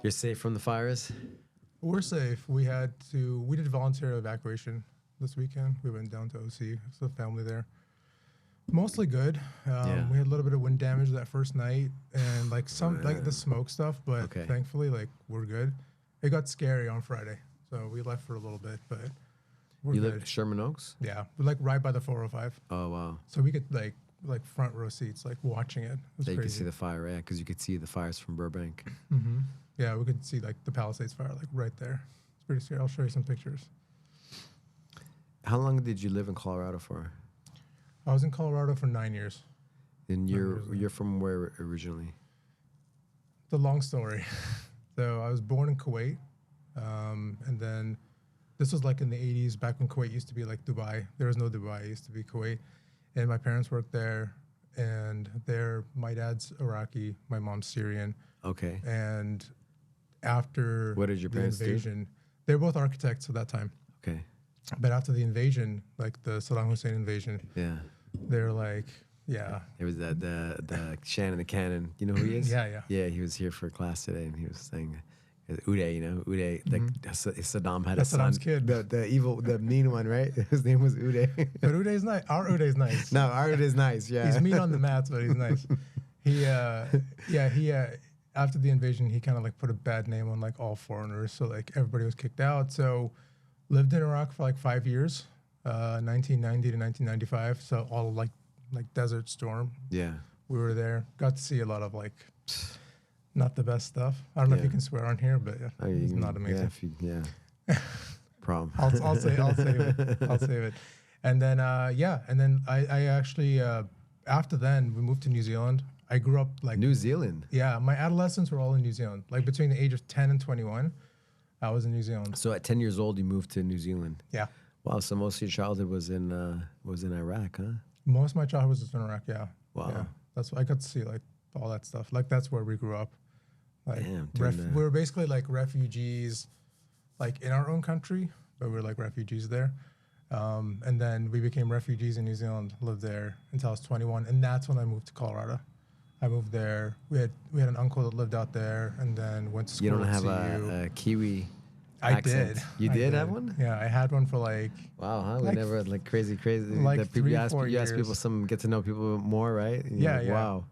You're safe from the fires? We're safe. We did volunteer evacuation this weekend. We went down to OC, so family there. Mostly good. Yeah. We had a little bit of wind damage that first night and like the smoke stuff, but Okay. thankfully like we're good. It got scary on Friday, so we left for a little bit, but we're You good. live Sherman Oaks? Yeah, we're like right by the 405, Oh, wow. so we could like front row seats, like watching it. It was So you crazy. could see the fire, yeah, because you could see the fires from Burbank. Mm-hmm. Yeah, we could see like the Palisades fire like right there. It's pretty scary. I'll show you some pictures. How long did you live in Colorado for? I was in Colorado for 9 years. And 9 years, yeah. you're from where originally? The long story. So I was born in Kuwait, and then this was like in the 80s, back when Kuwait used to be like Dubai. There was no Dubai, it used to be Kuwait. And my parents worked there, and my dad's Iraqi, my mom's Syrian. Okay. And after What did your parents do? invasion, they were both architects at that time. Okay. But after the invasion, like the Saddam Hussein invasion, Yeah. they're like, yeah. There was the Shannon the Cannon. You know who he is? Yeah. Yeah, he was here for class today, and he was saying, Uday, you know, Uday, like Saddam had That's a son. Saddam's kid. The mean one, right? His name was Uday. But Uday's nice. Our Uday's nice. No, Art is nice, yeah. He's mean on the mats, but he's nice. He after the invasion, he kind of like put a bad name on like all foreigners. So like everybody was kicked out. So lived in Iraq for like 5 years, 1990 to 1995. So all like Desert Storm. Yeah. We were there. Got to see a lot of like not the best stuff. I don't know if you can swear on here, but it's not amazing. Problem. I'll save it. I'll save it. And then I actually after then we moved to New Zealand. I grew up like New Zealand. Yeah, my adolescents were all in New Zealand. Like between the age of 10 and 21, I was in New Zealand. So at 10 years old, you moved to New Zealand. Yeah. Wow. So most of your childhood was in Iraq, huh? Most of my childhood was in Iraq. Yeah. Wow. Yeah. That's I got to see like all that stuff. Like that's where we grew up. Like Damn, we were basically like refugees, like in our own country, but we were like refugees there. And then we became refugees in New Zealand. Lived there until I was 21, and that's when I moved to Colorado. I moved there. We had an uncle that lived out there, and then went to school. You don't at have CU. a Kiwi I accent. did. You I did have one? Yeah, I had one for like. Wow, huh? We Like never had like crazy. like that people, 3-4 you ask people years. some, get to know people more, right? And you're Yeah, like, yeah. Wow.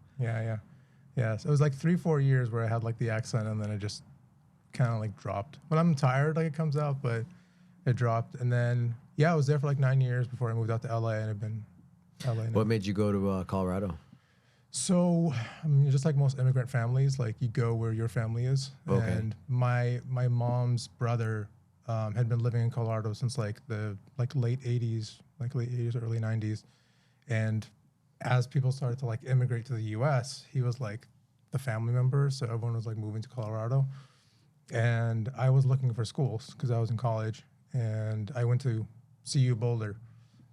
Yeah. So it was like 3-4 years where I had like the accent, and then it just kind of like dropped. When I'm tired, like it comes out, but it dropped. And then I was there for like 9 years before I moved out to LA, and I've been LA now. What made you go to Colorado? So, I mean, just like most immigrant families, like you go where your family is. Okay. And my mom's brother had been living in Colorado since like the late 80s, early 90s. And as people started to like immigrate to the U.S., he was like the family member. So everyone was like moving to Colorado. And I was looking for schools because I was in college, and I went to CU Boulder.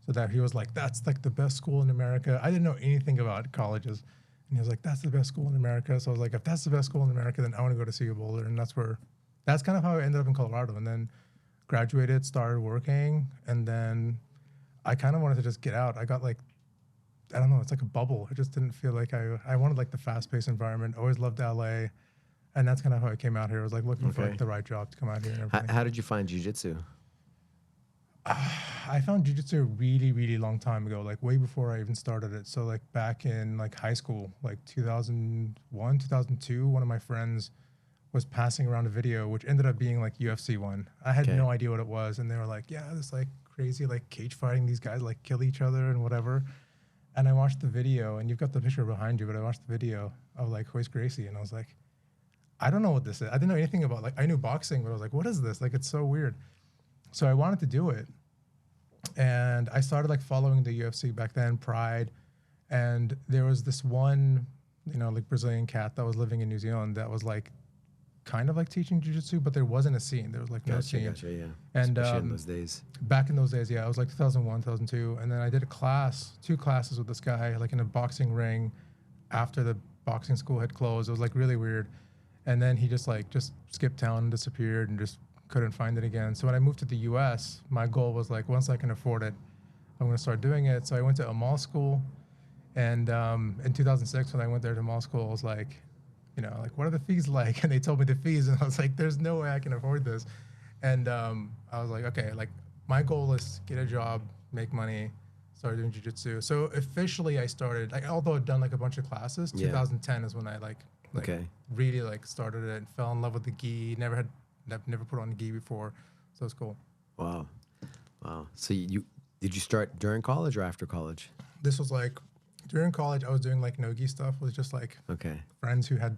So that he was like, that's like the best school in America. I didn't know anything about colleges. And he was like, that's the best school in America. So I was like, if that's the best school in America, then I want to go to CU Boulder. And that's kind of how I ended up in Colorado. And then graduated, started working. And then I kind of wanted to just get out. I got like, I don't know, it's like a bubble. I just didn't feel like I wanted like the fast-paced environment. Always loved LA. And that's kind of how I came out here. I was like looking for like the right job to come out here and everything. How did you find jiu-jitsu? I found jiu-jitsu a really, really long time ago, like way before I even started it. So like back in like high school, like 2001, 2002, one of my friends was passing around a video, which ended up being like UFC one. I had no idea what it was. And they were like, yeah, this like crazy, like cage fighting. These guys like kill each other and whatever. And I watched the video, and you've got the picture behind you, but I watched the video of like Hoist Gracie, and I was like, I don't know what this is. I didn't know anything about, like, I knew boxing, but I was like, what is this? Like, it's so weird. So I wanted to do it. And I started like following the UFC back then, Pride. And there was this one, like Brazilian cat that was living in New Zealand that was like kind of like teaching jiu-jitsu, but there wasn't a scene. There was like no scene. Gotcha, yeah. And especially in those days. Back in those days, yeah, it was like 2001, 2002. And then I did two classes with this guy, like in a boxing ring after the boxing school had closed. It was like really weird. And then he just skipped town and disappeared and just couldn't find it again. So when I moved to the US, my goal was like, once I can afford it, I'm going to start doing it. So I went to Amal school. And in 2006, when I went there to Amal school, I was like, like, what are the fees like? And they told me the fees, and I was like, there's no way I can afford this. And I was like, okay, like my goal is get a job, make money, start doing jiu-jitsu. So officially I started, like, although I've done like a bunch of classes, 2010 is when I like really like started it and fell in love with the gi. I've never put on a gi before. So it's cool. Wow. So did you start during college or after college? This was like during college. I was doing like no gi stuff. It was just like friends who had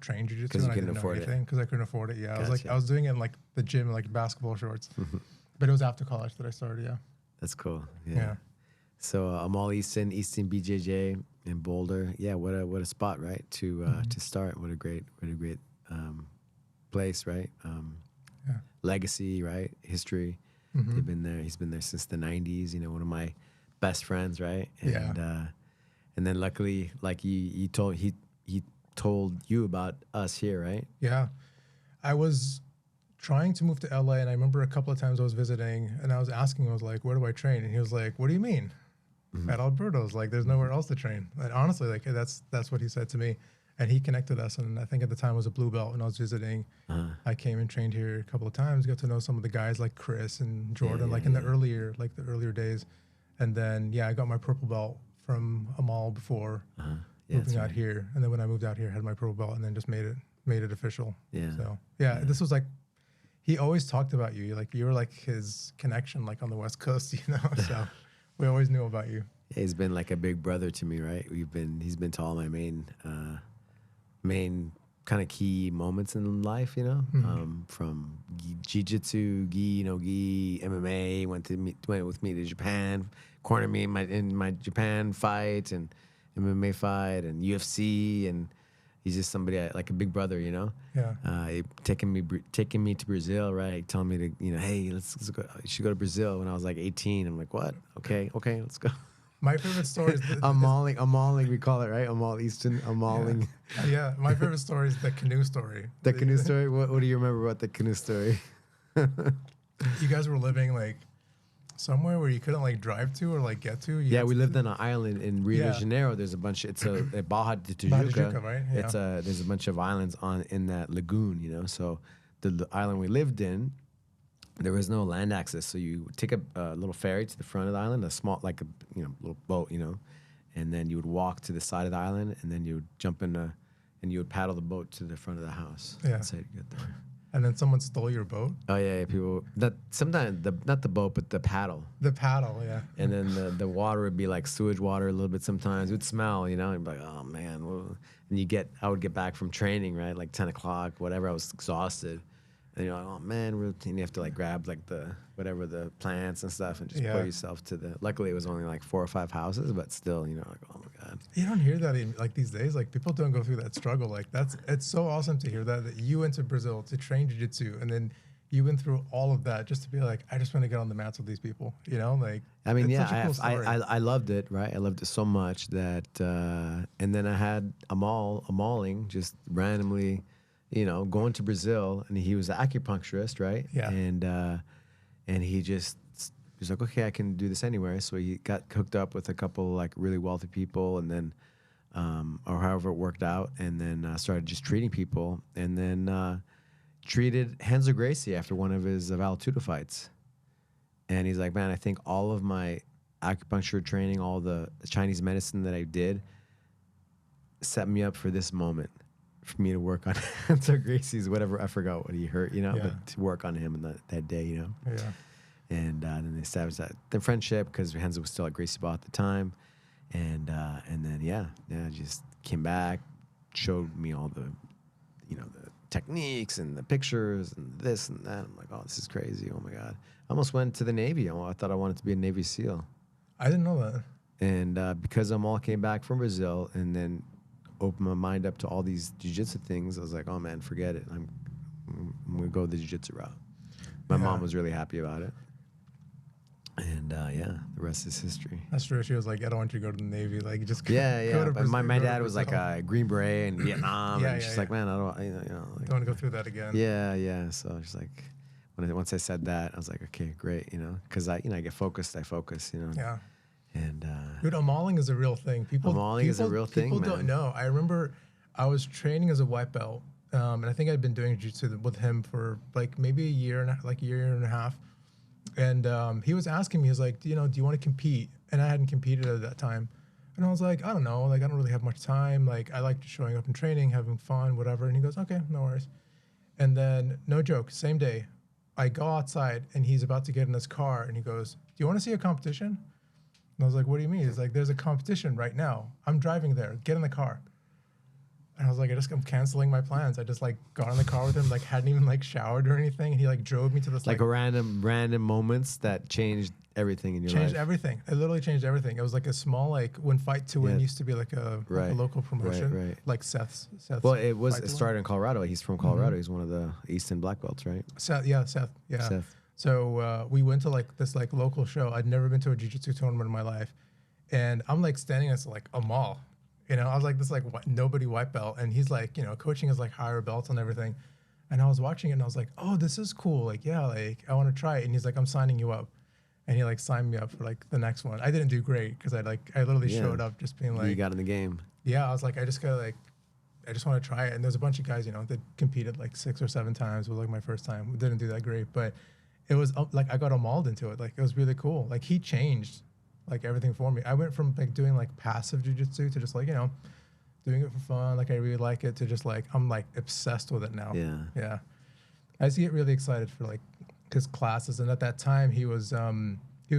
trained jiu-jitsu, because you couldn't afford it. Because I couldn't afford it. Yeah, Gotcha. I was doing it in like the gym, like basketball shorts. But it was after college that I started. Yeah, that's cool. Yeah. So Amal Easton BJJ in Boulder. Yeah, what a spot, right? To start. What a great place, right? Legacy, right? History. They've been there. He's been there since the 90s. One of my best friends, right? And and then luckily, like he told you about us here, right? Yeah, I was trying to move to LA, and I remember a couple of times I was visiting, and I was asking him, I was like, where do I train? And he was like, what do you mean? At Alberto's, like, there's nowhere else to train. And honestly, like, that's what he said to me. And he connected us, and I think at the time it was a blue belt when I was visiting. I came and trained here a couple of times, got to know some of the guys like Chris and Jordan, in the earlier days. And then, I got my purple belt from Amal before moving out here. And then when I moved out here, I had my purple belt and then just made it official. Yeah. So, this was like, he always talked about you. Like, you were like his connection, like on the West Coast, so we always knew about you. Yeah, he's been like a big brother to me, right? He's been to all my main kind of key moments in life, from jiu-jitsu, gi, MMA, went with me to Japan, cornered me in my Japan fight and MMA fight and UFC, and he's just somebody like a big brother, He taking me to Brazil, right? Telling me to, hey, let's go. You should go to Brazil. When I was like 18, I'm like, what? Okay, let's go. My favorite story is Amaling, we call it, right? Amal Easton, Amaling. Yeah, my favorite story is the canoe story. The canoe story? What do you remember about the canoe story? You guys were living like somewhere where you couldn't like drive to or like get to? We lived on an island in Rio de Janeiro. There's a bunch, it's a Baja de Tijuca, right? Yeah. There's a bunch of islands in that lagoon, So the island we lived in, there was no land access, so you would take a little ferry to the front of the island, a small, like a little boat, and then you would walk to the side of the island, and then you would jump in and you would paddle the boat to the front of the house. Yeah. That's how you get there. And then someone stole your boat? Oh yeah, people. Sometimes not the boat, but the paddle. The paddle, yeah. And then the water would be like sewage water a little bit. Sometimes it would smell, and you'd be like, oh man. Well, and I would get back from training, right, like 10 o'clock, whatever. I was exhausted. And you're like, oh man, and you have to like grab like the plants and stuff and just put yourself to the. Luckily, it was only like 4 or 5 houses, but still, like, oh my god. You don't hear that like these days. Like people don't go through that struggle. Like it's so awesome to hear that you went to Brazil to train jiu-jitsu, and then you went through all of that just to be like, I just want to get on the mats with these people. Like I mean, I loved it, right? I loved it so much that, and then I had Amaling just randomly. Going to Brazil, and he was an acupuncturist, right? Yeah. And he was like, okay, I can do this anywhere. So he got hooked up with a couple like really wealthy people, and then, or however it worked out, and then started just treating people, and then treated Renzo Gracie after one of his Valtuda fights. And he's like, man, I think all of my acupuncture training, all the Chinese medicine that I did, set me up for this moment. For me to work on Renzo Gracie's whatever, I forgot what he hurt, but to work on him that day, Yeah. And then they established the friendship because Renzo was still at Gracie Ball at the time, and then just came back, showed me all the, the techniques and the pictures and this and that. I'm like, oh, this is crazy. Oh my god, I almost went to the Navy. I thought I wanted to be a Navy SEAL. I didn't know that. And because Amal came back from Brazil and then opened my mind up to all these jiu-jitsu things, I was like, oh man, forget it. I'm gonna go the jiu-jitsu route. My mom was really happy about it. And the rest is history. That's true. She was like, I don't want you to go to the Navy. Like, just go to Brazil. My dad was like a Green Beret in Vietnam. And she's like, man, I don't, don't want to go through that again. Yeah. So she's like, once I said that, I was like, okay, great, because I get focused. I focus, Yeah. And dude, Amaling is a real thing. People is a real thing. People don't know. I remember I was training as a white belt, and I think I'd been doing jiu-jitsu with him for like maybe a year and a half. And he was asking me, he was like, do you want to compete? And I hadn't competed at that time. And I was like, I don't know, like I don't really have much time. Like I like showing up and training, having fun, whatever. And he goes, okay, no worries. And then, no joke, same day, I go outside and he's about to get in his car and he goes, do you want to see a competition? And I was like, what do you mean? He's like, there's a competition right now. I'm driving there. Get in the car. And I was like, I'm canceling my plans. I just like got in the car with him, like hadn't even like showered or anything. And he like drove me to this like a random moments that changed everything in your life. Changed everything. It literally changed everything. It was like a small, like when Fight to Win used to be like a local promotion. Right. Like Seth's. Well, it started in Colorado. He's from Colorado. He's one of the Easton black belts, right? Seth. Yeah. So we went to like this like local show. I'd never been to a jiu-jitsu tournament in my life. And I'm like standing as like Amal. I was like this like nobody white belt, and he's like coaching his like higher belts and everything, and I was watching it and I was like, oh, this is cool, like yeah, like I want to try it. And he's like, I'm signing you up, and he like signed me up for like the next one. I didn't do great because I literally showed up just being like, you got in the game. Yeah, I was like, I just want to try it. And there's a bunch of guys that competed like 6 or 7 times. It was like my first time. We didn't do that great, but it was like I got mauled into it. Like it was really cool. Like he changed like everything for me. I went from like doing like passive jiu-jitsu to just like doing it for fun, like I really like it, to just like I'm like obsessed with it now. Yeah I used to get really excited for like his classes. And at that time he was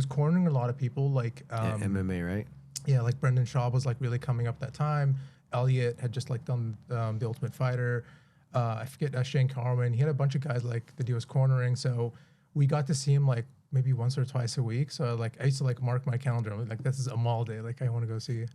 cornering a lot of people, like MMA, right? Yeah, like Brendan Schaub was like really coming up that time. Elliot had just like done The Ultimate Fighter. I forget, Shane Carwin. He had a bunch of guys like that he was cornering, so we got to see him like maybe once or twice a week. So like I used to like mark my calendar, like this is Amal day, like I want to go see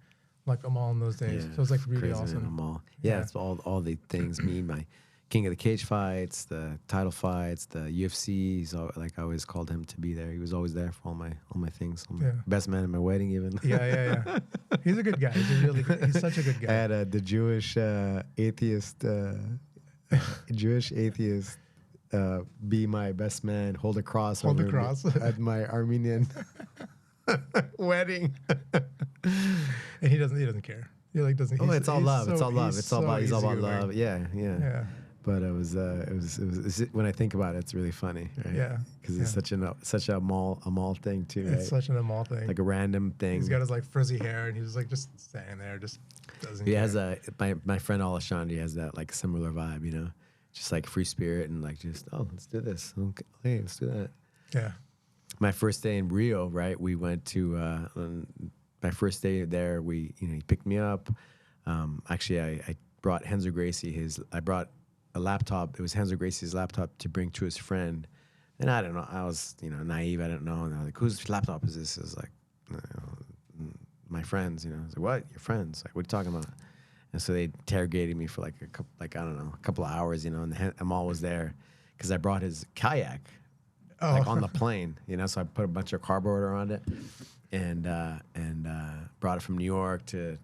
like Amal in those days. So it was like really awesome. Amal. Yeah, it's all the things. Me, my King of the Cage fights, the title fights, the UFC. So like I always called him to be there. He was always there for all my things. Best man at my wedding, even. Yeah. He's a good guy. He's such a good guy. I had the Jewish atheist. Be my best man, hold a cross at my Armenian wedding. And he doesn't care. He like doesn't. It's all love. It's all love. He's all about love. Yeah. But it was when I think about it, it's really funny, right? Yeah. Because it's such a Amal thing too. It's right? such an Amal thing. Like a random thing. He's got his like frizzy hair, and he's like just standing there, just doesn't. He has my friend Alessandro has that like similar vibe, just like free spirit and like just let's do this. Okay, hey, let's do that. Yeah. My first day in Rio, right? We went to my first day there. He picked me up. Actually, I brought Henzo Gracie I brought a laptop. It was Henzo Gracie's laptop to bring to his friend. And I don't know. I was naive. I didn't know. And I was like, whose laptop is this? It was like my friends. I was like, what? Your friends? Like, what are you talking about? And so they interrogated me for like a couple of hours, and Amal was there because I brought his kayak like on the plane, so I put a bunch of cardboard around it and brought it from New York to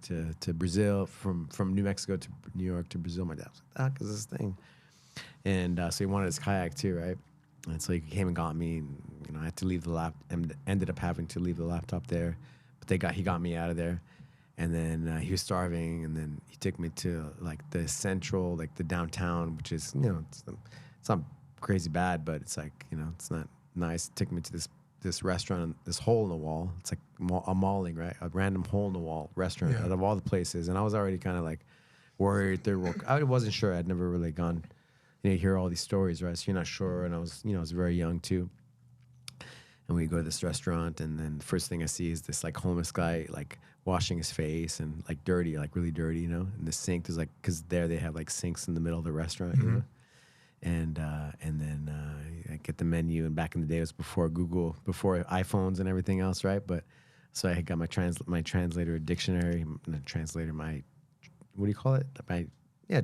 Brazil, from New Mexico to New York to Brazil. My dad was like, because this thing. And so he wanted his kayak too, right? And so he came and got me, and I had to leave the and ended up having to leave the laptop there, but he got me out of there. And then he was starving, and then he took me to like the central, like the downtown, which is it's not crazy bad, but it's like it's not nice. He took me to this restaurant, this hole in the wall. It's like a mauling, right? A random hole in the wall restaurant out of all the places. And I was already kind of like worried. Third world. I wasn't sure. I'd never really gone. You hear all these stories, right? So you're not sure. And I was very young too. And we go to this restaurant, and then the first thing I see is this like homeless guy like washing his face and like dirty, like really dirty, And the sink is like, because there they have like sinks in the middle of the restaurant, And then I get the menu, and back in the day it was before Google, before iPhones and everything else, right? But so I had got my translator dictionary, not translator, my what do you call it?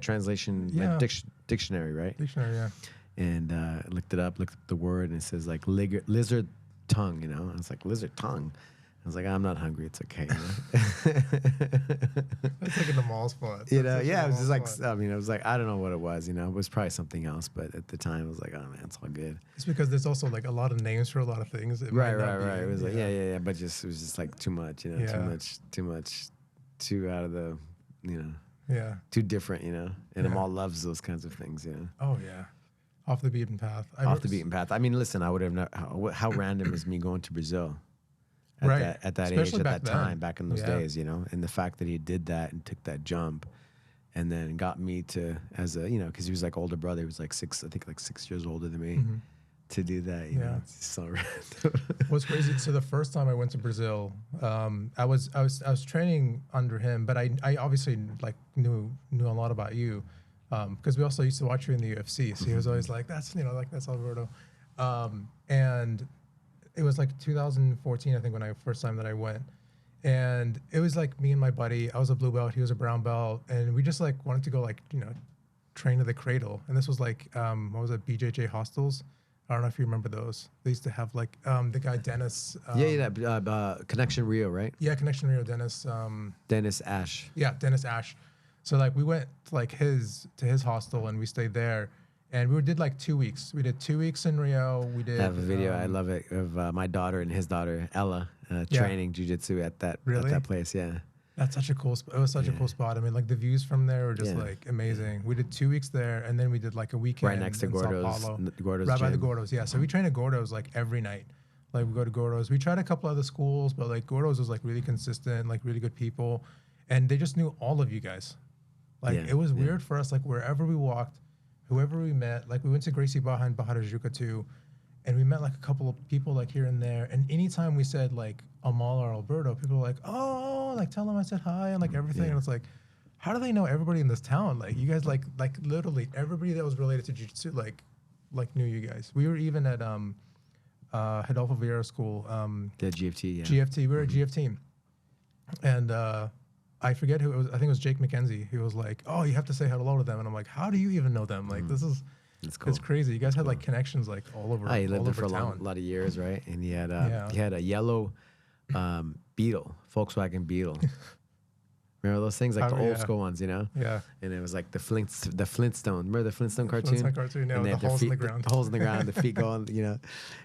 Translation, my dictionary, right? Dictionary, yeah. And looked up the word, and it says like lizard tongue, I was like, lizard tongue. I was like, I'm not hungry. It's okay. That's like in the mall spot. It was just like, it was like, I don't know what it was, It was probably something else, but at the time, I was like, oh man, it's all good. It's because there's also like a lot of names for a lot of things. Right. It was like, but it was just like too much, too much, too out of the, Yeah. Too different, you know. And Yeah. Amal loves those kinds of things, you know. Oh yeah. Off the beaten path. Off the beaten path. I mean, listen, I would have how random is me going to Brazil at Right. that Especially age, at back that time, then. back in those Yeah. days, you know. And the fact that he did that and took that jump, and then got me to as a, you know, because he was like older brother, he was like 6 years older than me, to do that, you know. It's so random. What's crazy? So the first time I went to Brazil, I was training under him, but I obviously like knew a lot about you, because we also used to watch you in the UFC. So he was always like, that's that's Alberto, and it was like 2014, I think, when first time that I went, and it was like me and my buddy. I was a blue belt, he was a brown belt, and we just like wanted to go like train to the cradle. And this was like what was it, BJJ hostels. I don't know if you remember those. They used to have like the guy Dennis. Connection Rio, right? Yeah, Connection Rio, Dennis. Dennis Ash. Yeah, Dennis Ash. So like we went to like his hostel and we stayed there, and we did like 2 weeks. We did 2 weeks in Rio. We did. I have a video. I love it of my daughter and his daughter Ella training jiu-jitsu at that place. Yeah. That's such a cool spot. It was such a cool spot. I mean, like the views from there were just like amazing. We did 2 weeks there, and then we did like a weekend right next to Gordo's right by the gym. Gordo's. Yeah, so we trained at Gordo's like every night. Like we go to Gordo's. We tried a couple other schools, but like Gordo's was like really consistent, like really good people, and they just knew all of you guys. Like it was weird for us. Like wherever we walked, whoever we met, like we went to Gracie Barra and Barra Juca too, and we met like a couple of people like here and there. And anytime we said like Amal or Alberto, people were like, oh, like tell them I said hi and like everything. And it's like, how do they know everybody in this town? Like you guys, like literally everybody that was related to jiu-jitsu, like knew you guys. We were even at Adolfo Vieira School. The GFT, yeah. GFT. We were at GFT, and I forget who it was. I think it was Jake McKenzie. He was like, "Oh, you have to say hello to them," and I'm like, "How do you even know them? Like, this is." It's cool. It's crazy. You guys had like connections like all over. He lived there for a town. lot of years, right? And he had a yellow Beetle, Volkswagen Beetle. Remember those things, like the old school ones, you know? Yeah. And it was like the Flintstone. Remember the Flintstone cartoon? Flintstone cartoon. Yeah, and with the holes in the ground. The holes in the ground, the feet going, you know.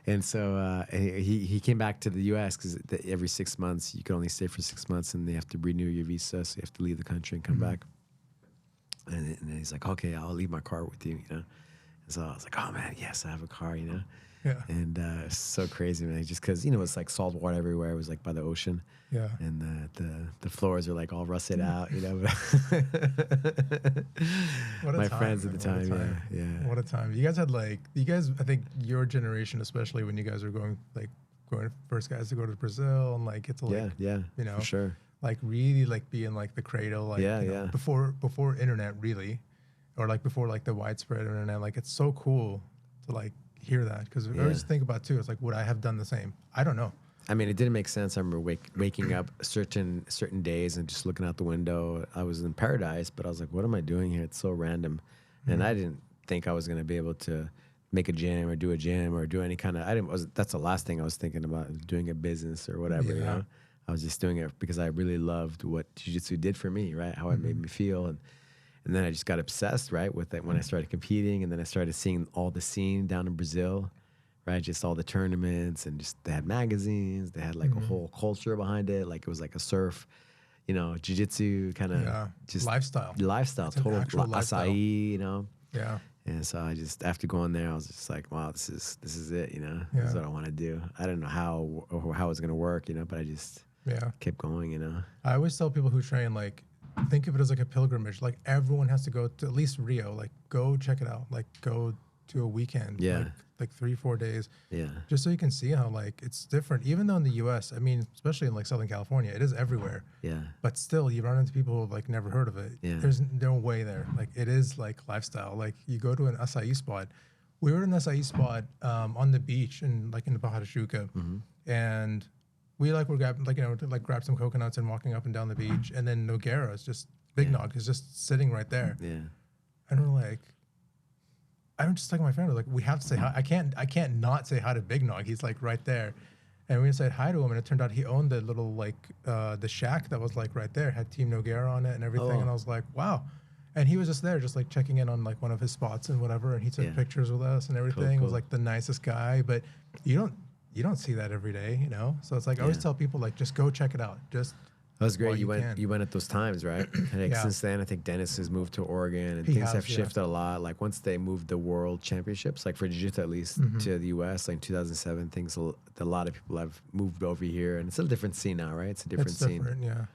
And so he came back to the U.S. because every 6 months you could only stay for 6 months, and they have to renew your visa, so you have to leave the country and come back. And then he's like, okay, I'll leave my car with you, you know. And so I was like, oh man, yes, I have a car, you know. Yeah. And it's so crazy, man. Just because it's like salt water everywhere. It was like by the ocean. Yeah. And the floors are like all rusted out, you know. What a My time, friends man. at the What a time, yeah. What a time. You guys had I think your generation, especially when you guys were going first guys to go to Brazil and like get to like yeah, you know, for sure. Like really like be in like the cradle, like you know, before internet really, or like before like the widespread internet. Like it's so cool to like hear that, because I always think about too. It's like, would I have done the same? I don't know. I mean, it didn't make sense. I remember waking up certain days and just looking out the window. I was in paradise, but I was like, what am I doing here? It's so random. And I didn't think I was going to be able to make a gym or do any kind of, that's the last thing I was thinking about, doing a business or whatever, you know? I was just doing it because I really loved what jiu-jitsu did for me, right? How it made me feel. And then I just got obsessed, right, with it when I started competing. And then I started seeing all the scene down in Brazil, right? Just all the tournaments, and just they had magazines. They had like a whole culture behind it. Like it was like a surf, you know, jiu-jitsu kind of just lifestyle, total Açai, you know? Yeah. And so I just, after going there, I was just like, wow, this is it, you know? This is what I want to do. I didn't know how it was going to work, you know, but I just kept going, you know? I always tell people who train, like, think of it as like a pilgrimage. Like everyone has to go to at least Rio. Like go check it out. Like go to a weekend. Yeah. Like 3-4 days. Yeah. Just so you can see how like it's different. Even though in the US, I mean, especially in like Southern California, it is everywhere. Yeah. But still you run into people who've like never heard of it. Yeah. There's no way there. Like it is like lifestyle. Like you go to an Açai spot. We were in an Açai spot on the beach in the Barra Juca. And we were grab some coconuts and walking up and down the beach, and then Nogueira is just Big Nog is just sitting right there. Yeah. And we're like, I'm just like my friend, like we have to say hi. I can't not say hi to Big Nog. He's like right there. And we said hi to him, and it turned out he owned the little the shack that was like right there, had Team Nogueira on it and everything. And I was like, wow. And he was just there, just like checking in on like one of his spots and whatever, and he took pictures with us and everything. Cool. Was like the nicest guy, but you don't see that every day, you know? So it's like, I always tell people, like, just go check it out. Just That was great. while You went. can. You went at those times, right? And like, Yeah. since then, I think Dennis has moved to Oregon, and He things has, have yeah. shifted a lot. Like once they moved the World Championships, like for Jiu-Jitsu at least, to the U.S., like in 2007, things a lot of people have moved over here, and it's a different scene now, right? It's a different It's scene. different, yeah.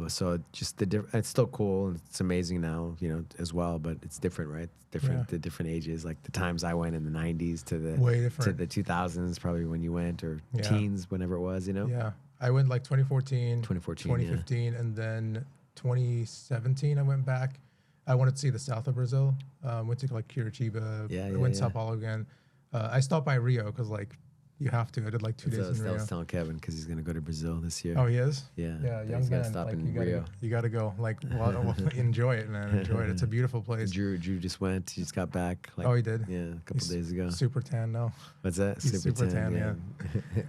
So just it's still cool and it's amazing now, as well. But it's different, right? It's different. Yeah. The different ages, like the times I went in the '90s to the Way to different. the 2000s, probably when you went, or Yeah. teens, whenever it was, Yeah. I went like 2014, 2014, 2015, and then 2017 I went back. I wanted to see the south of Brazil. Went to like Curitiba. Yeah, I yeah, went yeah. Sao Paulo again. I stopped by Rio because like you have to. I did like 2 days in I Rio. was telling Kevin because he's gonna go to Brazil this year. Oh, he is? Yeah, Yeah, but young he's gonna man. stop Like, in you gotta, Rio. you gotta go. Like, well, enjoy it, man. Enjoy it. It's a beautiful place. Drew just went. He just got back. Like, Oh, he did? Yeah, a couple He's days ago. Super tan now. What's that? he's super tan,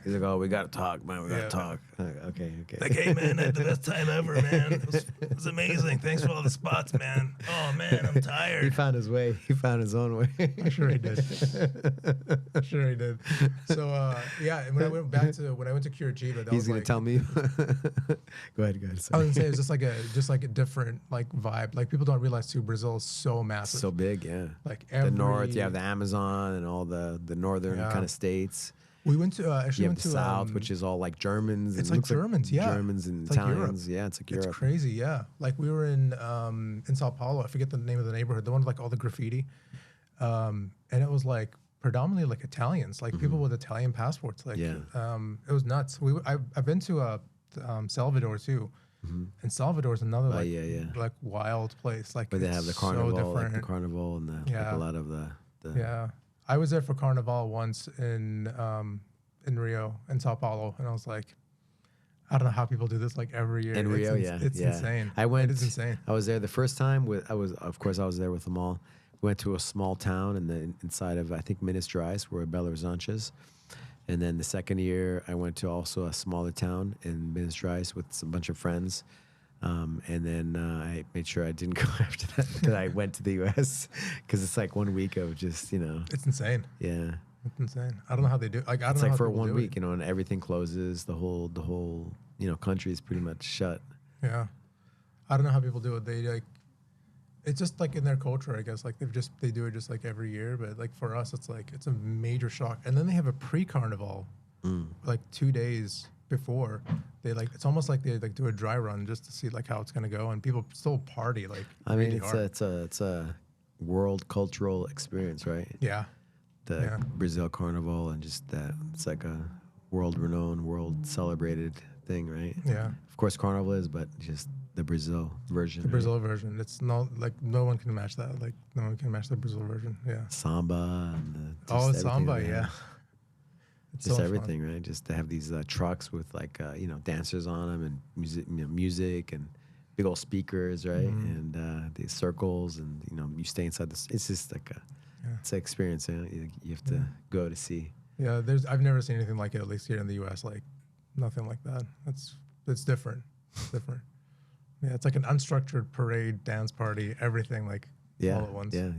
He's like, oh, we gotta talk, man. We gotta Yeah. talk. Okay. Like, hey, man, I had the best time ever, man. It was amazing. Thanks for all the spots, man. Oh, man, I'm He tired. found his way. He found his own way. I'm sure he did. Sure he did. So, yeah, and when I went to Curitiba, that He's was gonna like, tell me. Go ahead. I was Sorry. gonna say it's just like a different like vibe. Like people don't realize too, Brazil is so massive. So big, yeah. like The every north, you have the Amazon and all the northern Yeah. kind of states. We went to You actually have went the to south, which is all like Germans. it's and it like looks Germans, yeah. Germans and It's like Europe. Italians. Yeah, it's like It's Europe. crazy, yeah. Like we were in Sao Paulo. I forget the name of the neighborhood. The one with like all the graffiti, and it was like predominantly like Italians, like people with Italian passports. Like, Yeah. it was nuts. I've been to Salvador too, and Salvador is another like yeah. like wild place. Like But they it's have the so carnival, like the different. carnival, and like Yeah. a lot of the Yeah, I was there for Carnival once in Rio, in Sao Paulo, and I was like, I don't know how people do this like every year. in Rio. It's insane. I went. It is insane. I was there the first time. Of course, I was there with Amal. We went to a small town inside of, I think, Minas Gerais, where Belo Horizonte. And then the second year, I went to also a smaller town in Minas Gerais with a bunch of friends. And then I made sure I didn't go after that because I went to the U.S. because it's like 1 week of just, It's insane. yeah. It's insane. I don't know how they do. Like I don't It's know like how for people 1 do week, and everything closes. The whole country is pretty much shut. it. Yeah, I don't know how people do it. They like, it's just like in their culture, I guess. Like they do it just like every year. But like for us, it's like it's a major shock. And then they have a pre-carnival, like 2 days before. They like it's almost like they like do a dry run just to see like how it's gonna go, and people still party like. I mean, really hard. it's a world cultural experience, right? Yeah. The Yeah. Brazil Carnival, and just that it's like a world renowned, world celebrated thing, right? Yeah. Of course, Carnival is, but just the Brazil version. The right? Brazil version. It's not like no one can match that. Like no one can match the Brazil version. Yeah. Samba and Oh, just everything samba. they Yeah. have. It's Just so everything, right? Just they have these trucks with like dancers on them and music and big old speakers, right? Mm-hmm. And these circles, and you stay inside this. It's just like it's an experience. You have to go to see. Yeah. I've never seen anything like it. At least here in the U.S. Like nothing like that. It's different. It's different. Yeah. It's like an unstructured parade, dance party, everything like Yeah, all at once. yeah.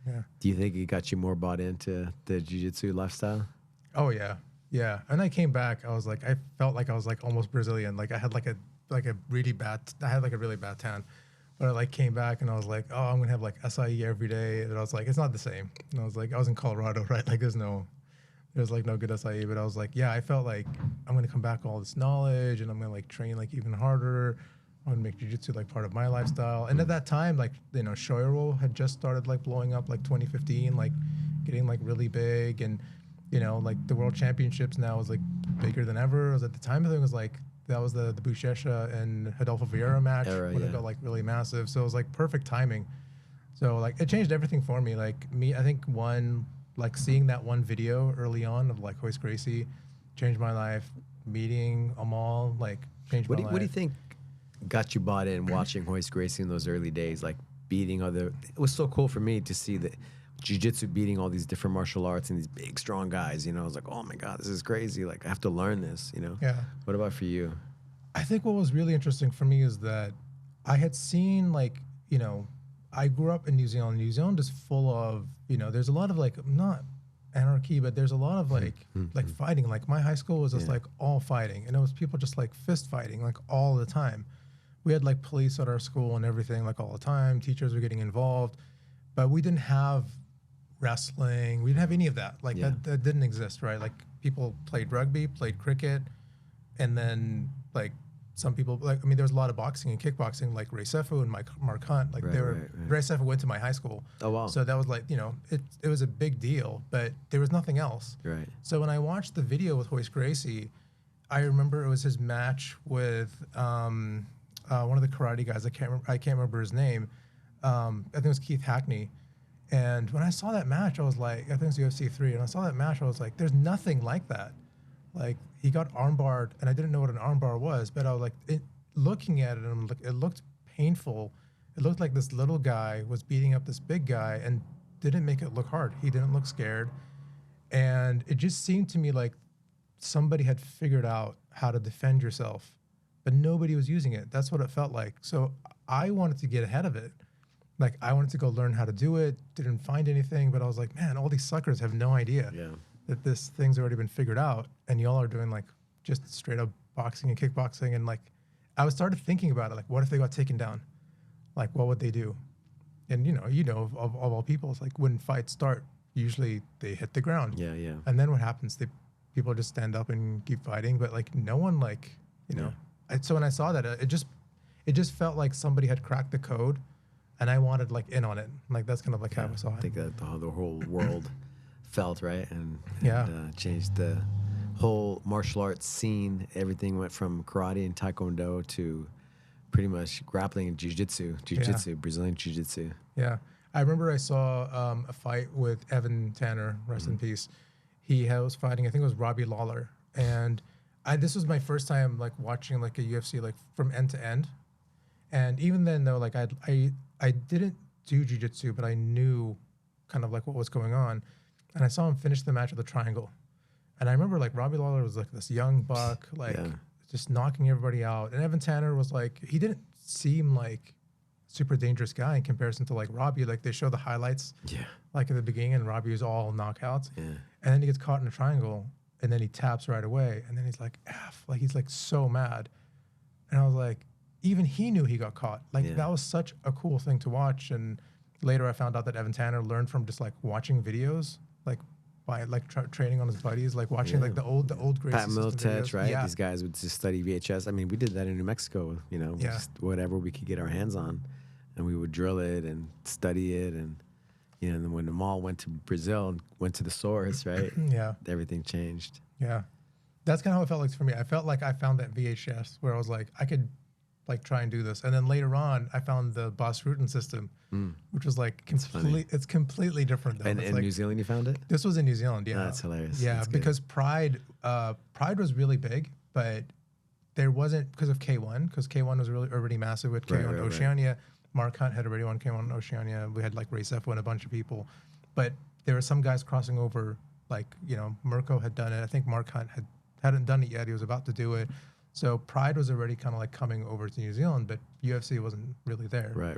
Yeah. Do you think it got you more bought into the jiu-jitsu lifestyle? Oh yeah. Yeah. And I came back. I was like, I felt like I was like almost Brazilian. Like I had like a really bad tan. But I like came back and I was like, oh, I'm gonna have like Açai every day. And I was like, it's not the same. And I was like, I was in Colorado, right? Like there's like no good Açai. But I was like, yeah, I felt like I'm gonna come back with all this knowledge and I'm gonna like train like even harder. I'm gonna make jiu-jitsu like part of my lifestyle. And at that time, like Shoyoro had just started like blowing up like 2015, like getting like really big, and like the world championships now is like bigger than ever. It was at the time, I think it was like that was the Buchecha and Rodolfo Vieira match when it got like really massive. So it was like perfect timing. So like it changed everything for me. Like I think like seeing that one video early on of like Royce Gracie changed my life. Meeting Amal like changed my life. What do you think got you bought in watching Royce Gracie in those early days, like beating other? It was so cool for me to see that jiu-jitsu beating all these different martial arts and these big strong guys. I was like, oh my god, this is crazy. Like I have to learn this. Yeah. What about for you? I think what was really interesting for me is that I had seen like I grew up in New Zealand. New Zealand is full of there's a lot of like not anarchy, but there's a lot of like fighting. Like my high school was just like all fighting, and it was people just like fist fighting like all the time. We had like police at our school and everything like all the time. Teachers were getting involved, but we didn't have wrestling. We didn't have any of that. Like that didn't exist, right? Like people played rugby, played cricket, and then like some people like I mean, there was a lot of boxing and kickboxing, like Ray Sefu and Mark Hunt. Like they were Ray Sefu went to my high school. Oh wow! So that was like it was a big deal, but there was nothing else. Right. So when I watched the video with Royce Gracie, I remember it was his match with one of the karate guys. I can't remember his name. I think it was Keith Hackney. And when I saw that match, I was like, I think it was UFC 3, and I saw that match, I was like, there's nothing like that. Like he got armbarred, and I didn't know what an armbar was, but I was like, looking at it, and it looked painful. It looked like this little guy was beating up this big guy, and didn't make it look hard. He didn't look scared, and it just seemed to me like somebody had figured out how to defend yourself, but nobody was using it. That's what it felt like. So I wanted to get ahead of it. Like I wanted to go learn how to do it. Didn't find anything, but I was like, man, all these suckers have no idea. That this thing's already been figured out, and y'all are doing like just straight up boxing and kickboxing. And like, I started thinking about it. Like, what if they got taken down? Like, what would they do? And of all people, it's like when fights start, usually they hit the ground. Yeah. And then what happens? People just stand up and keep fighting. But like, no one like, so when I saw that, it just felt like somebody had cracked the code, and I wanted like in on it. Like that's kind of like how I saw it. I think that the whole world felt right and changed the whole martial arts scene. Everything went from karate and taekwondo to pretty much grappling and jiu-jitsu, Brazilian jiu-jitsu. Yeah. I remember I saw a fight with Evan Tanner, rest in peace. He was fighting, I think it was Robbie Lawler. And this was my first time like watching like a UFC like from end to end. And even then though, like I didn't do jiu-jitsu, but I knew kind of like what was going on. And I saw him finish the match with a triangle. And I remember like Robbie Lawler was like this young buck, like just knocking everybody out. And Evan Tanner was like, he didn't seem like super dangerous guy in comparison to like Robbie. Like they show the highlights like at the beginning, and Robbie was all knockouts. And then he gets caught in a triangle, and then he taps right away. And then he's like, F, like he's like so mad. And I was like, even he knew he got caught. Like that was such a cool thing to watch. And later I found out that Evan Tanner learned from just like watching videos, like by like training on his buddies, like watching like the old Gracie Pat Miltech, right? Yeah. These guys would just study VHS. I mean, we did that in New Mexico, just whatever we could get our hands on, and we would drill it and study it. And and then when Amal went to Brazil and went to the source, right? Everything changed. Yeah, that's kind of how it felt like for me. I felt like I found that VHS where I was like, I could like try and do this. And then later on, I found the Boss Rutan system, which was like it's completely different. Though. And it's in like, New Zealand, you found it? This was in New Zealand, yeah. Oh, that's hilarious. Yeah, that's because Pride was really big, but there wasn't because of K1, because K1 was really already massive with K1 Oceania. Right. Mark Hunt had already won K1 Oceania. We had like Ray Sefu and a bunch of people. But there were some guys crossing over, like, Mirko had done it. I think Mark Hunt hadn't done it yet. He was about to do it. So Pride was already kind of like coming over to New Zealand, but UFC wasn't really there. Right.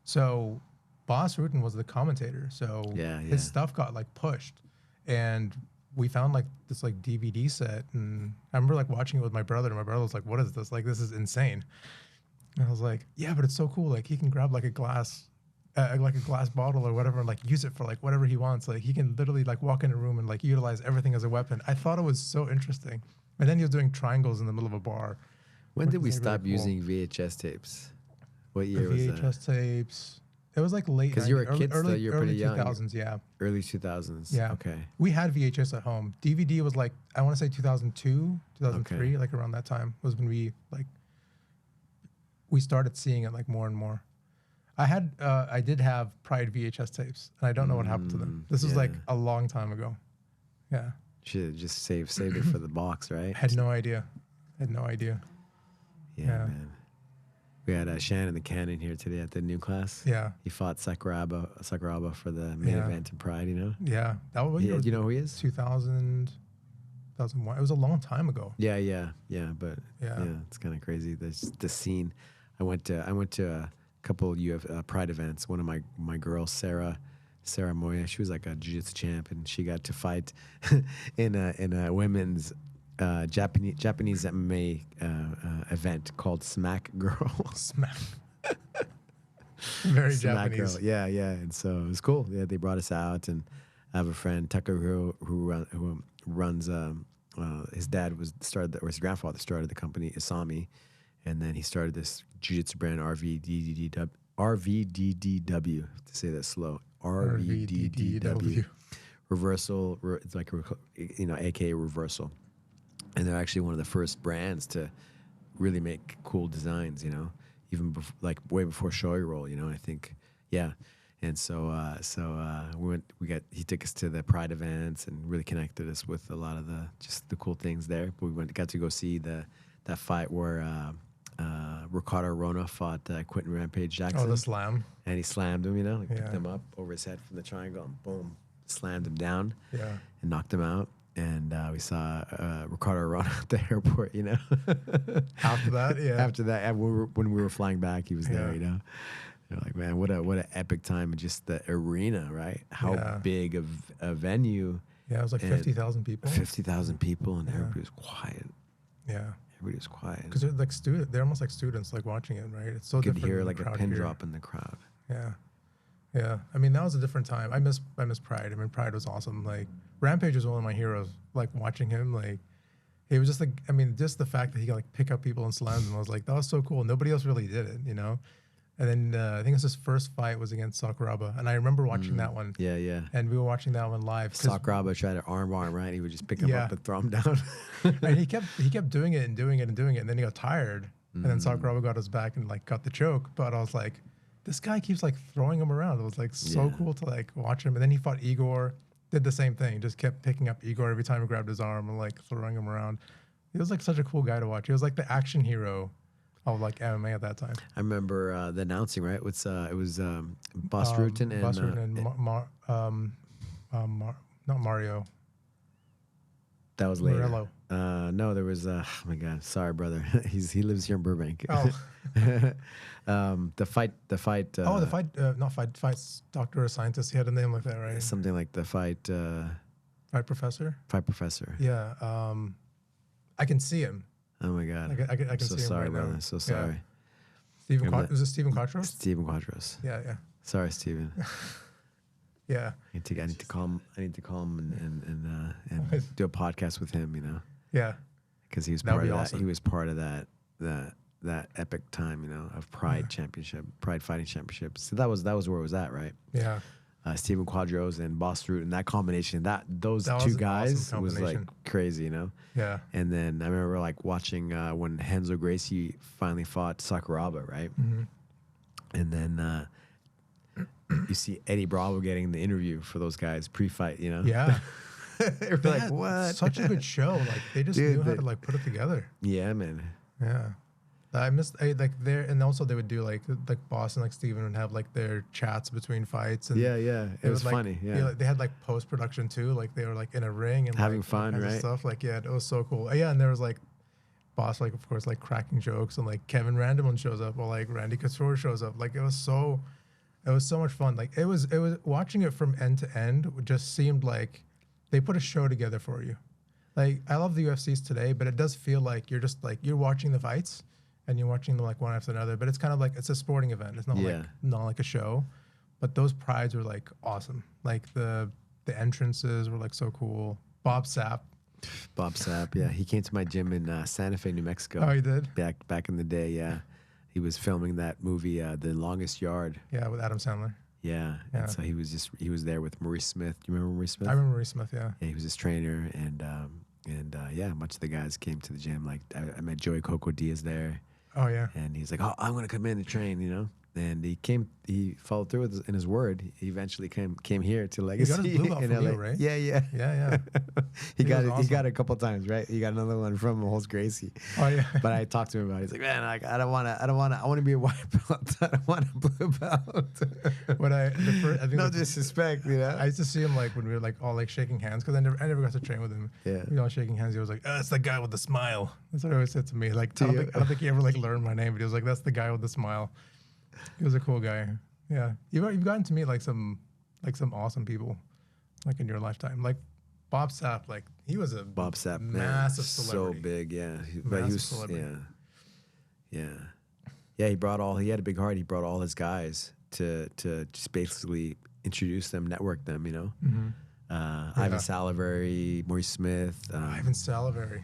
So Boss Rutan was the commentator. So his stuff got like pushed, and we found like this like DVD set, and I remember like watching it with my brother, and my brother was like, "What is this? Like, this is insane." And I was like, "Yeah, but it's so cool. Like, he can grab like a glass bottle or whatever, and like use it for like whatever he wants. Like, he can literally like walk in a room and like utilize everything as a weapon." I thought it was so interesting. And then he was doing triangles in the middle of a bar. When did we stop using VHS tapes? What year was that? VHS tapes. It was like late. Because you were a kid still. You're pretty young. Early 2000s, yeah. Early 2000s. Yeah. Okay. We had VHS at home. DVD was like, I want to say 2002, 2003, like around that time was when we started seeing it like more and more. I did have Pride VHS tapes, and I don't know what happened to them. This was like a long time ago. Yeah. Should have just saved it for the box, right? Had no idea. Yeah, man. We had Shannon the Cannon here today at the new class. Yeah. He fought Sakuraba for the main event in Pride, Yeah. Do you know who he is? 2000, 2001. It was a long time ago. Yeah. But it's kind of crazy. The scene. I went to a couple of Pride events. One of my girls, Sarah Sarah Moya. She was like a jiu-jitsu champ, and she got to fight in a women's Japanese MMA event called Smack Girl. Smack. Very Smack Japanese. Girl. Yeah, yeah. And so it was cool. Yeah, they brought us out, and I have a friend Tucker who runs. His dad his grandfather started the company Isami, and then he started this jiu-jitsu brand RVDDW, to say that slow. RVDDW. Reversal, it's like, AKA Reversal. And they're actually one of the first brands to really make cool designs, even way before Shoei Roll, I think. Yeah. And so he took us to the Pride events and really connected us with a lot of the cool things there. But we got to go see that fight where Ricardo Arona fought Quentin Rampage Jackson. Oh, the slam. And he slammed him, picked him up over his head from the triangle and boom, slammed him down. Yeah. And knocked him out. And we saw Ricardo Arona at the airport, After that, yeah. After that, when we were flying back, he was there, You're like, man, what an epic time. And just the arena, right? How big of a venue. Yeah, it was like 50,000 people. 50,000 people, and everybody was quiet. Yeah. Everybody was quiet. Because they're like they're almost like students like watching it, right? It's so you could different. hear like a pin drop in the crowd. Yeah. Yeah. I mean, that was a different time. I miss Pride. I mean, Pride was awesome. Like, Rampage was one of my heroes. Like, watching him, like, he was just like, I mean, just the fact that he could like pick up people and slam them, I was like, that was so cool. Nobody else really did it, And then I think his first fight was against Sakuraba, and I remember watching that one. Yeah, yeah. And we were watching that one live. Sakuraba tried to arm, right? He would just pick him up and throw him down. And he kept doing it and doing it and doing it, and then he got tired, and then Sakuraba got his back and like got the choke. But I was like, this guy keeps like throwing him around. It was like so cool to like watch him. And then he fought Igor, did the same thing, just kept picking up Igor every time he grabbed his arm and like throwing him around. He was like such a cool guy to watch. He was like the action hero of like MMA at that time. I remember the announcing, right? It was Boss Rutan and Boss Rutan and not Mario. That was later. Morello. No, there was. Oh my God, sorry, brother. He lives here in Burbank. Oh. The fight. Not fights. Doctor or scientist. He had a name like that, right? Something like the fight. Fight professor. Fight professor. Yeah. I can see him. Oh my God. I can so see him sorry, right brother. now. So sorry. Was it Stephen Quattros? Stephen Quattros. Yeah, yeah. Sorry, Stephen. Yeah. I need to call him and do a podcast with him. Yeah. Because he was part of that. Awesome. He was part of that epic time, of Pride Championship, Pride Fighting Championship. So that was where it was at, right? Yeah. Stephen Quadros and Boss Root, and that combination, those two guys was like crazy, Yeah. And then I remember like watching when Renzo Gracie finally fought Sakuraba, right? Mm-hmm. And then you see Eddie Bravo getting the interview for those guys pre-fight, Yeah. You're like, what? Such a good show. Like they just knew how to like put it together. Yeah, man. Yeah. And also they would do like Boss and like Steven would have like their chats between fights. And yeah. It was funny. Yeah. They had like post production too. Like they were like in a ring and having like, fun, right? Stuff like it was so cool. Yeah, and there was like Boss, like of course, like cracking jokes, and like Kevin Randleman shows up, or like Randy Couture shows up. Like it was so much fun. Like it was watching it from end to end. It just seemed like they put a show together for you. Like I love the UFCs today, but it does feel like you're just like you're watching the fights. And you're watching them like one after another, but it's kind of like it's a sporting event. It's not like a show, but those prides were like awesome. Like the entrances were like so cool. Bob Sapp, yeah, he came to my gym in Santa Fe, New Mexico. Oh, he did? Back in the day, yeah. He was filming that movie, The Longest Yard. Yeah, with Adam Sandler. Yeah. And so he was there with Maurice Smith. Do you remember Maurice Smith? I remember Maurice Smith. Yeah. Yeah, he was his trainer, and a bunch of the guys came to the gym. Like I met Joey Coco Diaz there. Oh yeah. And he's like, "Oh, I'm gonna come in and train," And he followed through in his word. He eventually came here to Legacy. He got his blue belt from you, right? Yeah. He got it. Awesome. He got it a couple times, right? He got another one from Holtz Gracie. Oh yeah. But I talked to him about it. He's like, "Man, I want to be a white belt. I don't want a blue belt." I think no disrespect, I used to see him like when we were like all like shaking hands because I never got to train with him. Yeah. We all shaking hands. He was like, "Oh, it's the guy with the smile." That's what he always said to me. Like, I don't think he ever like learned my name, but he was like, "That's the guy with the smile." He was a cool guy. Yeah. You've gotten to meet like some like some awesome people, like in your lifetime. Like Bob Sapp, like he was a Bob Sapp, massive so celebrity. big, yeah. But Massive he was, celebrity. yeah. He had a big heart. He brought all his guys to just basically introduce them, network them. You know, Ivan Salivary, Maurice Smith, Ivan Salivary.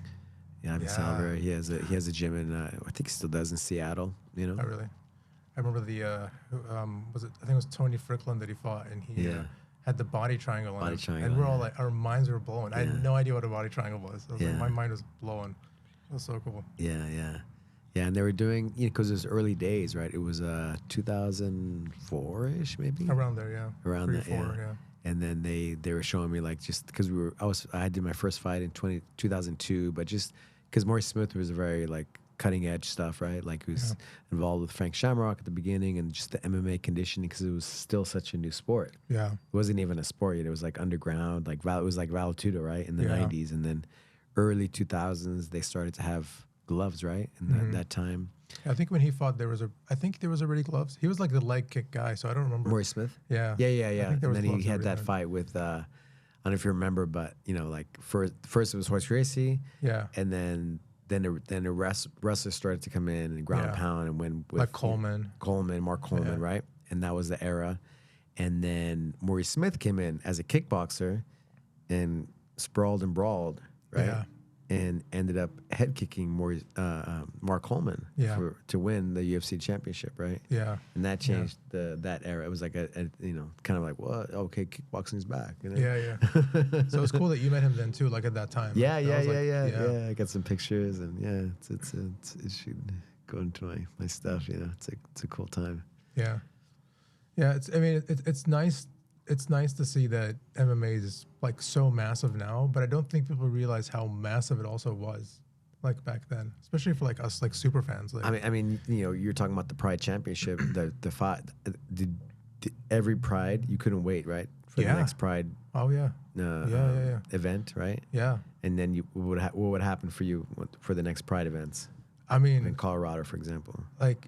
Yeah, Ivan Salivary. He has a gym in I think he still does in Seattle. You know. Oh, really? I remember was it? I think it was Tony Strickland that he fought, and he had the body triangle on him. And we're all like, our minds were blown. I had no idea what a body triangle was. I was like, my mind was blown. It was so cool. Yeah, and they were doing, because it was early days, right? It was 2004-ish, maybe. Around there, yeah. Around 3, that, 4, yeah. And then they were showing me like, just because I did my first fight in 2002, but just because Maurice Smith was a very like cutting edge stuff, right? Like he was involved with Frank Shamrock at the beginning, and just the MMA conditioning, because it was still such a new sport. Yeah. It wasn't even a sport yet. It was like underground, like it was like Valetudo, right? In the 90s. And then early 2000s, they started to have gloves, right? In that time. I think when he fought, there was already gloves. He was like the leg kick guy, so I don't remember. Maurice Smith? Yeah. And then he had that fight with, I don't know if you remember, but, like first it was horse Gracie. Yeah. And then the wrestlers started to come in and ground pound and win with like Coleman, Mark Coleman, right? And that was the era. And then Maurice Smith came in as a kickboxer and sprawled and brawled, right? Yeah. And ended up head kicking Mark Coleman to win the UFC championship, right? Yeah. And that changed that era. It was like a kind of like, well, okay, kickboxing's back. Yeah. So it's cool that you met him then too, like at that time. Yeah. I got some pictures, and it should go into my stuff. It's a cool time. Yeah. It's nice. It's nice to see that MMA is like so massive now, but I don't think people realize how massive it also was, like back then, especially for like us, like super fans. Like, I mean, you're talking about the Pride Championship, the fight, every Pride, you couldn't wait, right, for the next Pride. Oh yeah. Event, right? Yeah. And then what would happen for you for the next Pride events? I mean, in Colorado, for example. Like,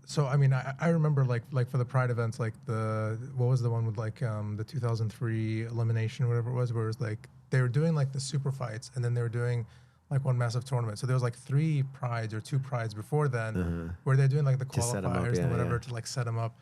so I mean, I remember like for the Pride events, like what was the one with like the 2003 elimination, whatever it was, where it was like they were doing like the super fights, and then they were doing like one massive tournament. So there was like 3 Prides or 2 Prides before then, where they're doing like the qualifiers and whatever to like set them up,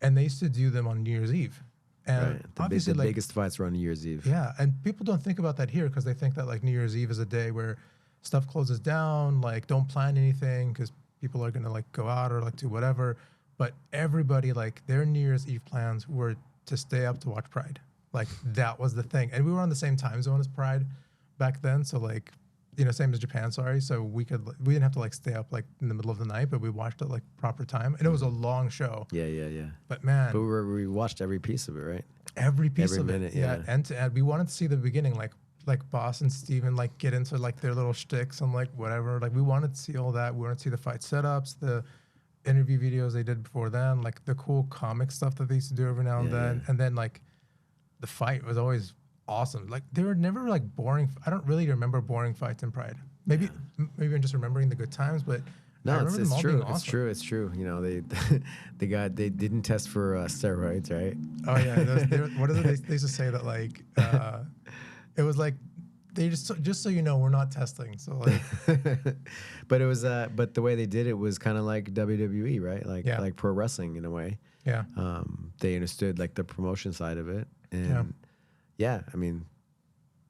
and they used to do them on New Year's Eve. And obviously, the biggest fights were on New Year's Eve. Yeah, and people don't think about that here because they think that like New Year's Eve is a day where stuff closes down, like don't plan anything because people are gonna like go out or like do whatever. But everybody, like their New Year's Eve plans were to stay up to watch Pride. Like that was the thing, and we were on the same time zone as Pride back then, so like same as Japan. Sorry, so we didn't have to like stay up like in the middle of the night, but we watched it like proper time, and it was a long show. Yeah. But man, we watched every piece of it, right? Every piece every of minute, it, yeah, end to end. We wanted to see the beginning, like Boss and Steven like get into like their little shticks and like whatever. Like we wanted to see all that. We wanted to see the fight setups, the interview videos they did before then, like the cool comic stuff that they used to do every now and then. And then like the fight was always awesome. Like they were never like boring. I don't really remember boring fights in Pride. Maybe I'm just remembering the good times, but no, it's true. Awesome. It's true. They didn't test for steroids, right? Oh yeah. What is it? They used to say that like it was like they just so you know we're not testing. So like, but it was but the way they did it was kind of like WWE, right? Like pro wrestling in a way. Yeah. They understood like the promotion side of it, and I mean,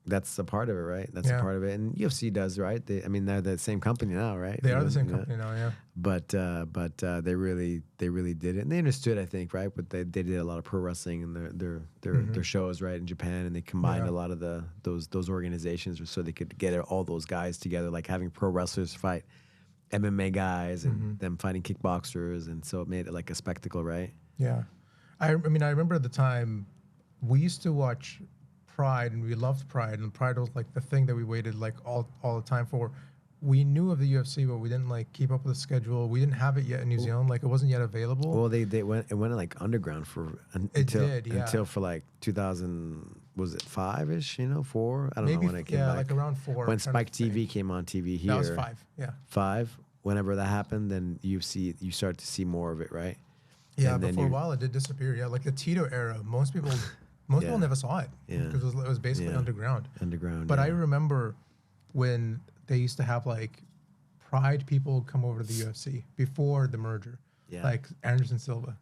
that's a part of it, right? That's a part of it, and UFC does, right? They're the same company now, right? They are the same company now, yeah. But they really did it, and they understood, I think, right? But they did a lot of pro wrestling in their shows, right, in Japan, and they combined a lot of those organizations so they could get all those guys together, like having pro wrestlers fight MMA guys and them fighting kickboxers, and so it made it like a spectacle, right? Yeah, I remember at the time we used to watch Pride, and we loved Pride, and Pride was like the thing that we waited like all the time for. We knew of the UFC, but we didn't like keep up with the schedule. We didn't have it yet in New Zealand, like it wasn't yet available. Well, it went like underground until for like 2000, was it 5-ish? 4? I don't know when it came back. Like around 4. When Spike TV came on TV here. That was 5. Yeah. 5. Whenever that happened, then you start to see more of it, right? Yeah, And but then for a while it did disappear. Yeah, like the Tito era, most people never saw it. Yeah. Because it was basically underground. Underground. But yeah. I remember when they used to have like Pride people come over to the UFC before the merger, Yeah. like Anderson Silva.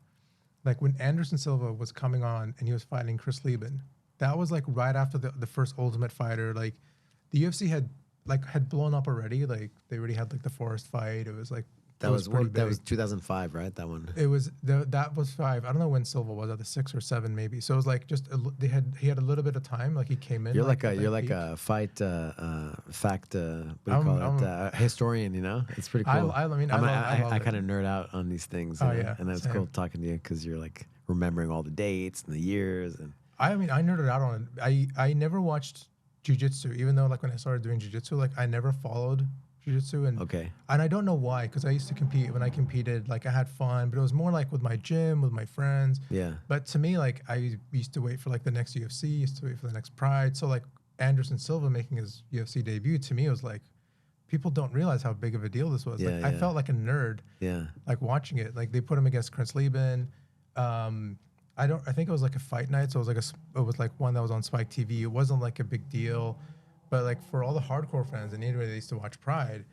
Like when Anderson Silva was coming on and he was fighting Chris Lieben, that was like right after the first Ultimate Fighter. Like the UFC had blown up already. Like they already had like the Forest fight. It was like That was pretty what? That big. was 2005, right? That one. It was that was 5. I don't know when Silva was at the 6 or 7 maybe. So it was like just he had a little bit of time. Like he came in. You're like like a fight fact. What do you call it? Historian. You know, it's pretty cool. I mean, I kind of nerd out on these things. Oh, you know? yeah, And it's same. cool talking to you because you're like remembering all the dates and the years and. I mean, I nerded out on it. I never watched Jiu-Jitsu, even though like when I started doing Jiu-Jitsu, like I never followed Jiu-Jitsu, and Okay. and I don't know why, because I used to compete. When I competed, like I had fun, but it was more like with my gym, with my friends. Yeah. But to me, like I used to wait for like the next UFC, used to wait for the next Pride. So like Anderson Silva making his UFC debut, to me, it was like people don't realize how big of a deal this was. Yeah, like I yeah. felt like a nerd, Yeah. like watching it. Like they put him against Chris Lieben. I think it was like a fight night, so it was like one that was on Spike TV. It wasn't like a big deal, but like for all the hardcore fans and anybody that used to watch Pride,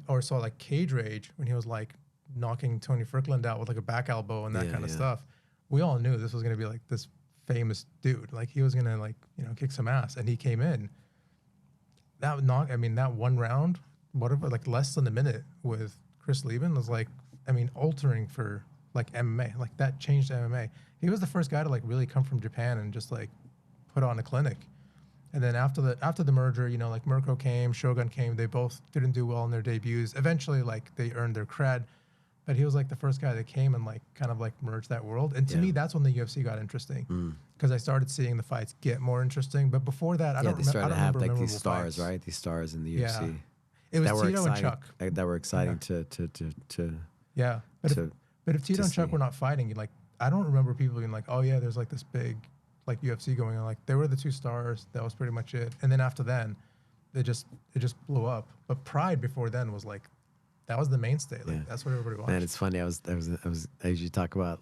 or saw like Cage Rage when he was like knocking Tony Ferkland out with like a back elbow and that kind of stuff, we all knew this was gonna be like this famous dude. Like he was gonna like kick some ass, and he came in. That one round, whatever, like less than a minute with Chris Lieben was like, altering for like MMA. Like that changed MMA. He was the first guy to like really come from Japan and just like put on a clinic. And then after the merger, like Mirko came, Shogun came. They both didn't do well in their debuts. Eventually, like they earned their cred, but he was like the first guy that came and like kind of like merged that world. And to me, that's when the UFC got interesting, because I started seeing the fights get more interesting. But before that, I don't remember like these stars, fights. Right? These stars in the UFC. Yeah. It was Tito and Chuck. That were exciting to Yeah, but if Tito and Chuck see. were not fighting, like I don't remember people being like, oh yeah, there's like this big like UFC going on. Like they were the 2 stars. That was pretty much it. And then after then, it just blew up. But Pride before then was like, that was the mainstay. Like that's what everybody watched. Man, it's funny. I usually talk about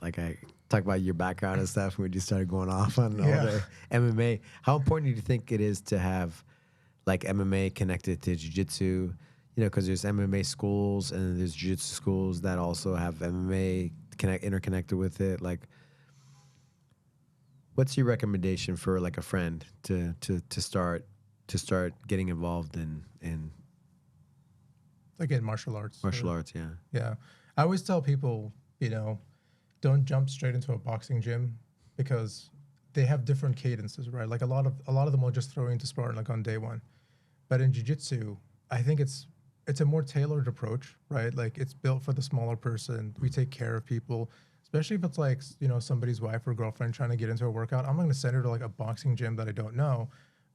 your background and stuff when you started going off on all the MMA. How important do you think it is to have like MMA connected to jiu-jitsu? Because there's MMA schools and there's jiu-jitsu schools that also have MMA interconnected with it. Like, what's your recommendation for like a friend to start getting involved in Again, martial arts. martial arts? Yeah. Yeah. I always tell people, don't jump straight into a boxing gym, because they have different cadences, right? Like a lot of them will just throw you into sparring like on day one. But in jiu-jitsu, I think it's a more tailored approach, right? Like it's built for the smaller person. We take care of people, especially if it's like, somebody's wife or girlfriend trying to get into a workout. I'm not going to send her to like a boxing gym that I don't know.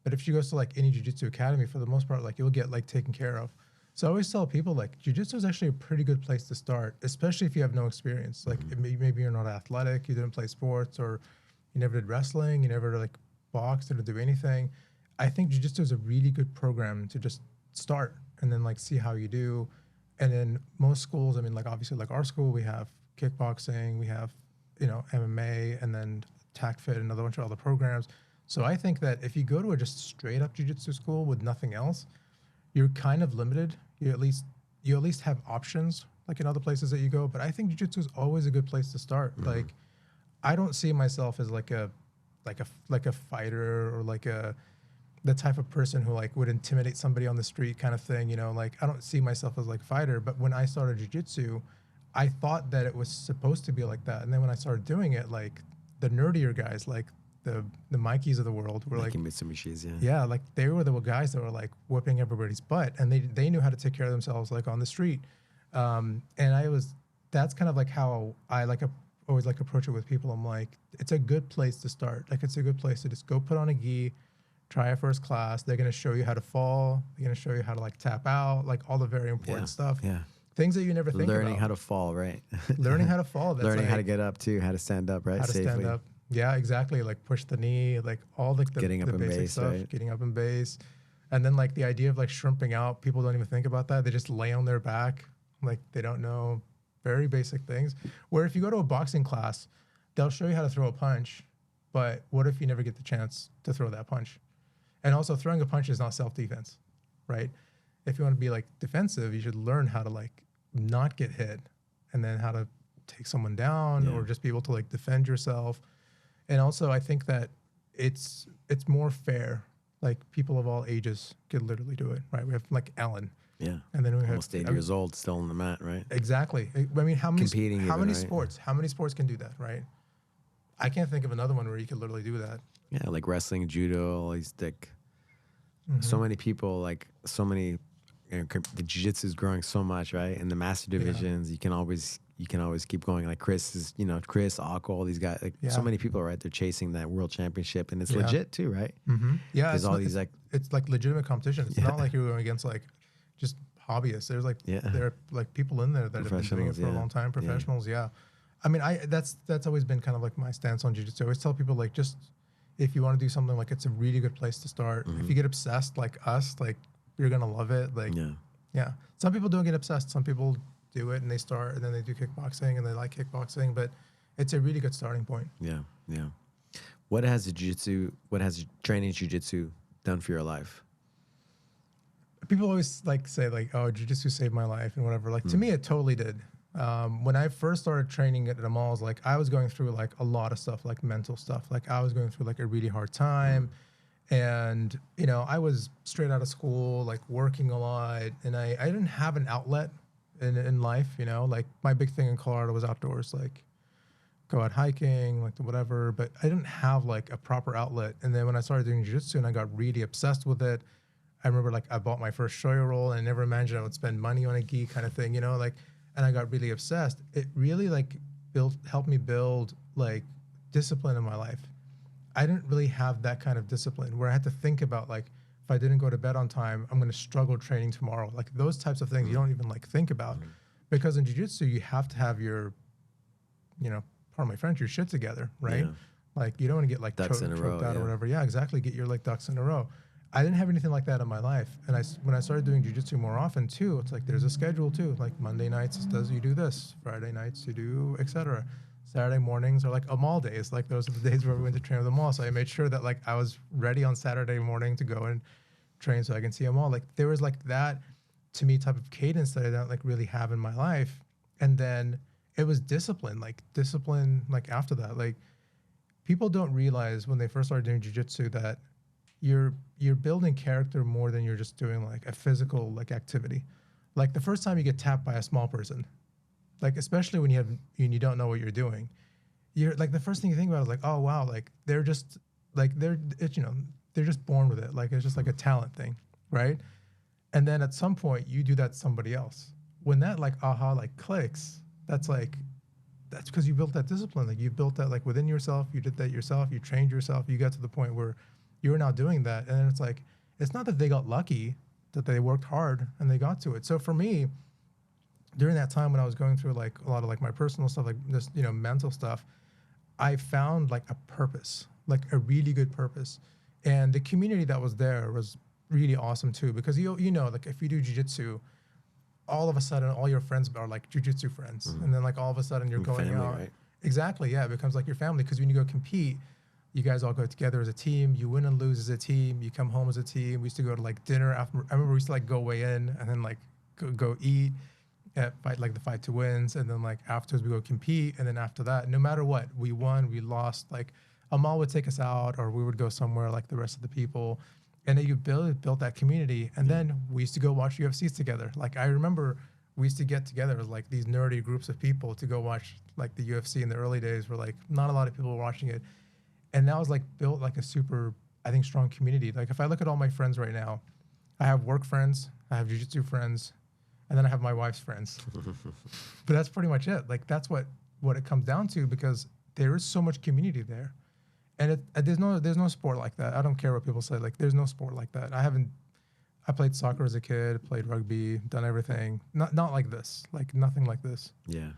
But if she goes to like any jiu-jitsu academy, for the most part, like you'll get like taken care of. So I always tell people like jiu-jitsu is actually a pretty good place to start, especially if you have no experience. Like maybe you're not athletic, you didn't play sports, or you never did wrestling, you never like boxed, didn't do anything. I think jiu-jitsu is a really good program to just start and then like see how you do. And then most schools, like obviously like our school, we have kickboxing, we have, MMA, and then TAC-FIT and a bunch of other programs. So I think that if you go to a just straight up jiu-jitsu school with nothing else, you're kind of limited. You at least have options like in other places that you go. But I think jiu-jitsu is always a good place to start. Like I don't see myself as like a fighter or like the type of person who like would intimidate somebody on the street kind of thing, like I don't see myself as like a fighter. But when I started jiu-jitsu, I thought that it was supposed to be like that. And then when I started doing it, like the nerdier guys, like the Mikeys of the world were like Mitsumishis, like they were the guys that were like whipping everybody's butt, and they knew how to take care of themselves like on the street. And that's kind of like how I always like approach it with people. I'm like, it's a good place to start. Like it's a good place to just go put on a gi, try a first class. They're going to show you how to fall. They're going to show you how to like tap out, like all the very important stuff. Yeah. Things that you never think about. Learning how to fall, right? Learning how to fall. That's Learning like, how to get up too, how to stand up, right? How to Safely. stand up. Yeah, exactly. Like push the knee, like all like the Getting up in basic base, stuff, right? Getting up in base. And then like the idea of like shrimping out, people don't even think about that. They just lay on their back. Like they don't know very basic things. Where if you go to a boxing class, they'll show you how to throw a punch, but what if you never get the chance to throw that punch? And also, throwing a punch is not self-defense, right? If you want to be like defensive, you should learn how to like not get hit, and then how to take someone down, or just be able to like defend yourself. And also, I think that it's more fair. Like, people of all ages could literally do it, right? We have like Alan. Yeah. And then we have almost 80 years old, still on the mat, right? Exactly. I mean, how many Competing how even, many right? sports? How many sports can do that, right? I can't think of another one where you could literally do that. Yeah, like wrestling, judo, all these so many people, like so many. The jiu-jitsu is growing so much, right? In the master divisions, you can always keep going. Like Chris is, Chris, Akko, all these guys. Like so many people, right? They're chasing that world championship, and it's legit too, right? Yeah, There's all these like it's like legitimate competition. It's not like you're going against like just hobbyists. There's like there are like people in there that have been doing it for a long time. Professionals, I mean, that's always been kind of like my stance on jiu-jitsu. I always tell people, like, just if you want to do something, like, it's a really good place to start. If you get obsessed like us, like, you're gonna love it. Like, some people don't get obsessed. Some people do it and they start, and then they do kickboxing and they like kickboxing. But it's a really good starting point. Yeah. What has training jiu-jitsu done for your life? People always like say like, oh, jiu-jitsu saved my life and whatever. Like, to me, it totally did. When I first started training at Amal's, like, I was going through like a lot of stuff, like mental stuff. Like, I was going through like a really hard time. And, I was straight out of school, like working a lot, and I didn't have an outlet in life, like my big thing in Colorado was outdoors, like go out hiking, like whatever, but I didn't have like a proper outlet. And then when I started doing jiu-jitsu and I got really obsessed with it, I remember like I bought my first shoyo roll, and I never imagined I would spend money on a gi kind of thing, like, and I got really obsessed. It really like helped me build like discipline in my life. I didn't really have that kind of discipline where I had to think about, like, if I didn't go to bed on time, I'm going to struggle training tomorrow. Like, those types of things you don't even like think about, because in jiu-jitsu you have to have your, pardon my French, your shit together, right? Yeah. Like, you don't want to get like ducks in a row, choked out or whatever. Yeah, exactly. Get your like ducks in a row. I didn't have anything like that in my life. And when I started doing jiu-jitsu more often too, it's like there's a schedule too. Like Monday nights you do this, Friday nights you do, etc. Saturday mornings are like Amal days. Like, those are the days where we went to train with Amal. So I made sure that like I was ready on Saturday morning to go and train so I can see Amal. Like, there was like that, to me, type of cadence that I don't like really have in my life. And then it was discipline like after that. Like, people don't realize when they first start doing jiu-jitsu that you're building character more than you're just doing like a physical like activity. Like, the first time you get tapped by a small person, like, especially when you don't know what you're doing, you're like, the first thing you think about is like, oh wow, like they're just born with it. Like, it's just like a talent thing, right? And then at some point you do that to somebody else. When that like aha like clicks, that's because you built that discipline. Like, you built that like within yourself. You did that yourself. You trained yourself. You got to the point where you're now doing that. And then it's like, it's not that they got lucky, that they worked hard and they got to it. So for me, during that time when I was going through like a lot of like my personal stuff, like this, mental stuff, I found like a purpose, like a really good purpose. And the community that was there was really awesome too, because like if you do jiu-jitsu, all of a sudden all your friends are like jiu-jitsu friends. And then like all of a sudden you're going family, out. right? Exactly. Yeah. It becomes like your family, because when you go compete, you guys all go together as a team. You win and lose as a team. You come home as a team. We used to go to like dinner after. I remember we used to like go weigh in and then like go eat. Fight like the fight to wins, and then like afterwards we go compete, and then after that, no matter what, we won, we lost, like Amal would take us out, or we would go somewhere like the rest of the people, and then you built that community. And then we used to go watch UFCs together. Like, I remember we used to get together as like these nerdy groups of people to go watch like the UFC in the early days, where like not a lot of people were watching it, and that was like built like a super, I think, strong community. Like, if I look at all my friends right now, I have work friends, I have jiu-jitsu friends, and then I have my wife's friends. But that's pretty much it. Like, that's what it comes down to, because there is so much community there. And there's no sport like that. I don't care what people say. Like, there's no sport like that. I played soccer as a kid, played rugby, done everything. Not like this. Like, nothing like this. Yeah.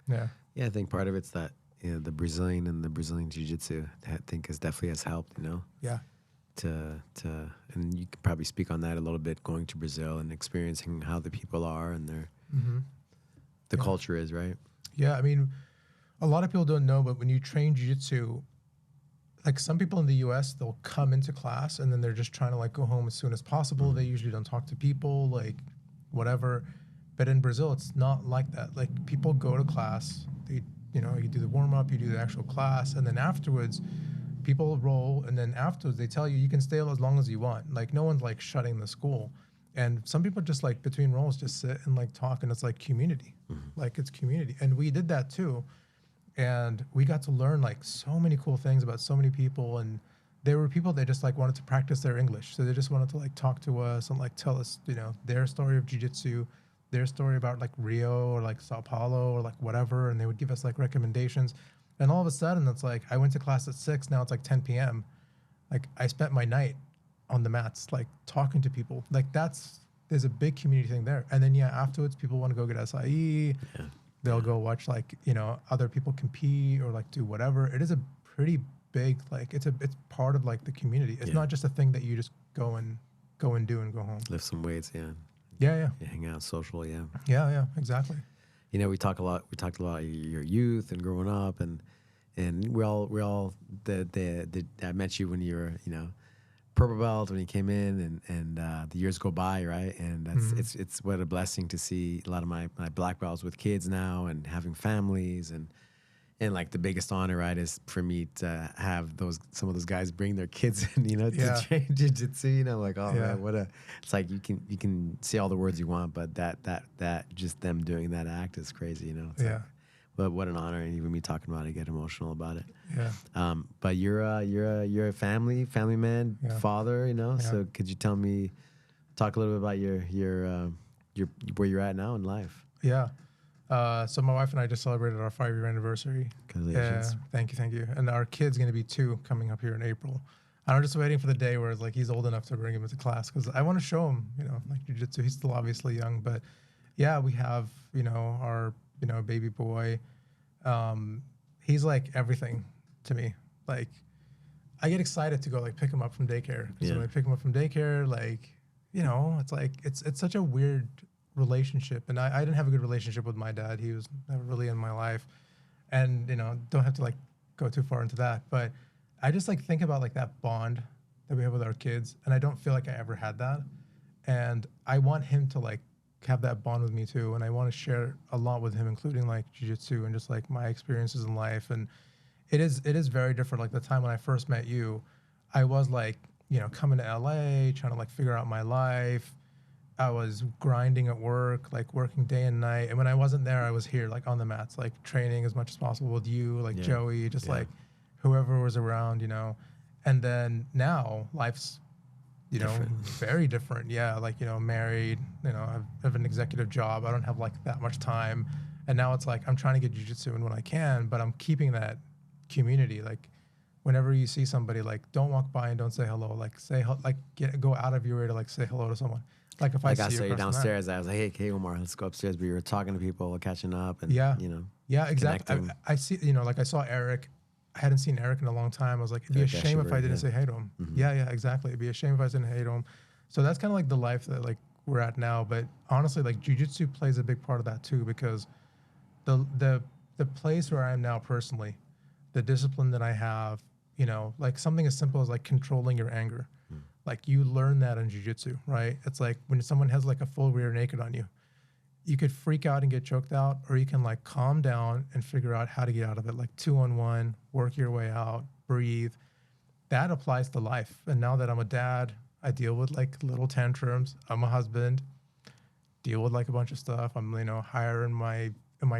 Yeah. Yeah, I think part of it's that, the Brazilian jiu-jitsu, I think definitely has helped, Yeah. And you could probably speak on that a little bit, going to Brazil and experiencing how the people are, and the culture is, right? Yeah, I mean, a lot of people don't know, but when you train jiu-jitsu, like some people in the US, they'll come into class and then they're just trying to like go home as soon as possible. They usually don't talk to people, like whatever. But in Brazil, it's not like that. Like people go to class, they, you know, you do the warm up, you do the actual class, and then afterwards, people roll, and then afterwards they tell you you can stay as long as you want. Like no one's like shutting the school. And some people just like between rolls just sit and like talk, and it's like community. Like it's community. And we did that too. And we got to learn like so many cool things about so many people. And there were people that just like wanted to practice their English. So they just wanted to like talk to us and like tell us, you know, their story of jiu-jitsu, their story about like Rio or like Sao Paulo or like whatever. And they would give us like recommendations. And all of a sudden it's like, I went to class at 6, now it's like 10 p.m. Like I spent my night on the mats, like talking to people. Like there's a big community thing there. And then afterwards people want to go get Açai. Yeah. They'll go watch like, you know, other people compete or like do whatever. It is a pretty big, like it's part of like the community. It's not just a thing that you just go and do and go home. Lift some weights, Yeah, hang out, social, yeah, exactly. You know, we talked a lot your youth and growing up, and we all I met you when you were, you know, purple belt when you came in, and the years go by, right? And that's it's what a blessing to see a lot of my black belts with kids now and having families, and like the biggest honor, right, is for me to have some of those guys bring their kids in, you know, to train jiu-jitsu. You know, like, oh man, it's like you can say all the words you want, but that just them doing that act is crazy, you know. It's like, but what an honor, and even me talking about it, I get emotional about it. Yeah. But you're a family man, father, you know. So could you talk a little bit about your where you're at now in life? Yeah. So my wife and I just celebrated our 5-year anniversary. Congratulations. Yeah, thank you. And our kid's going to be 2 coming up here in April. I'm just waiting for the day where it's like he's old enough to bring him into class, because I want to show him, you know, like jiu-jitsu. He's still obviously young, but yeah, we have, you know, our, you know, baby boy. He's like everything to me. Like I get excited to go like pick him up from daycare. Because when I pick him up from daycare, like, you know, it's like, it's such a weird relationship. And I didn't have a good relationship with my dad. He was never really in my life. And, you know, don't have to like go too far into that. But I just like think about like that bond that we have with our kids. And I don't feel like I ever had that. And I want him to like have that bond with me too. And I want to share a lot with him, including like jiu-jitsu and just like my experiences in life. And it is very different. Like the time when I first met you, I was like, you know, coming to LA, trying to like figure out my life. I was grinding at work, like working day and night. And when I wasn't there, I was here, like on the mats, like training as much as possible with you, like Joey, just like whoever was around, you know. And then now life's, you know, very different. Yeah, like, you know, married, you know, I have an executive job. I don't have like that much time. And now it's like I'm trying to get jiu-jitsu in when I can, but I'm keeping that community. Like whenever you see somebody, like don't walk by and don't say hello. Like go out of your way to like say hello to someone. Like if I see you downstairs, I was like, hey, Omar, let's go upstairs. We were talking to people, catching up, and you know, exactly. I see, you know, like I saw Eric. I hadn't seen Eric in a long time. I was like, it'd be a shame if I didn't say hey to him. Yeah, exactly. It'd be a shame if I didn't hey to him. So that's kind of like the life that like we're at now. But honestly, like jiu-jitsu plays a big part of that too, because the place where I am now personally, the discipline that I have, you know, like something as simple as like controlling your anger. Like you learn that in jiu-jitsu, right? It's like when someone has like a full rear naked on you, you could freak out and get choked out, or you can like calm down and figure out how to get out of it. Like 2-on-1, work your way out, breathe. That applies to life. And now that I'm a dad, I deal with like little tantrums. I'm a husband, deal with like a bunch of stuff. I'm, you know, higher in my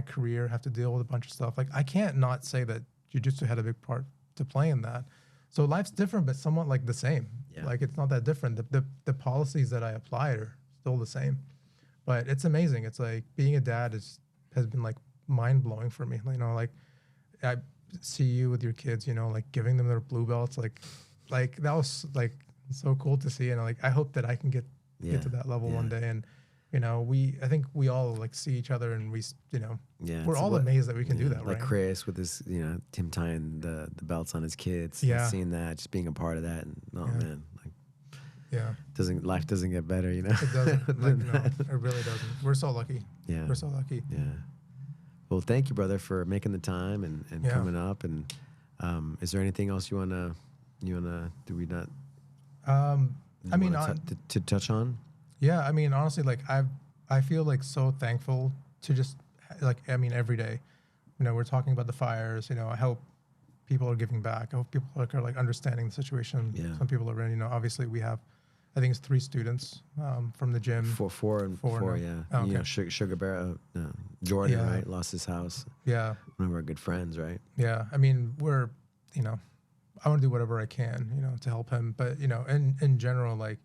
career, have to deal with a bunch of stuff. Like I can't not say that jiu-jitsu had a big part to play in that. So life's different, but somewhat like the same. Yeah. Like it's not that different. The policies that I apply are still the same. But it's amazing. It's like being a dad has been like mind blowing for me. You know, like I see you with your kids, you know, like giving them their blue belts. Like that was like so cool to see. And like I hope that I can get to that level one day. And you know, I think we all like see each other, and we, you know, we're all amazed that we can do that. Like right? Chris with his, you know, him tying the belts on his kids. Yeah, seeing that, just being a part of that, and man, like. Yeah. Life doesn't get better, you know. It doesn't. Like, no, it really doesn't. We're so lucky. Yeah. We're so lucky. Yeah. Well, thank you, brother, for making the time and coming up. And is there anything else you wanna do we not? I mean, To touch on. yeah, I mean, honestly, like I feel like so thankful to just like, I mean, every day, you know, we're talking about the fires, you know, I hope people are giving back. I hope people are like understanding the situation. Yeah. Some people are, you know, obviously we have, I think it's 3 students from the gym. Four, now. yeah. Oh, okay. You know, Sugar Bear, Jordan, Yeah. right? Lost his house. Yeah. One of our good friends, right? Yeah. I mean, we're, you know, I want to do whatever I can, you know, to help him. But, you know, in general, like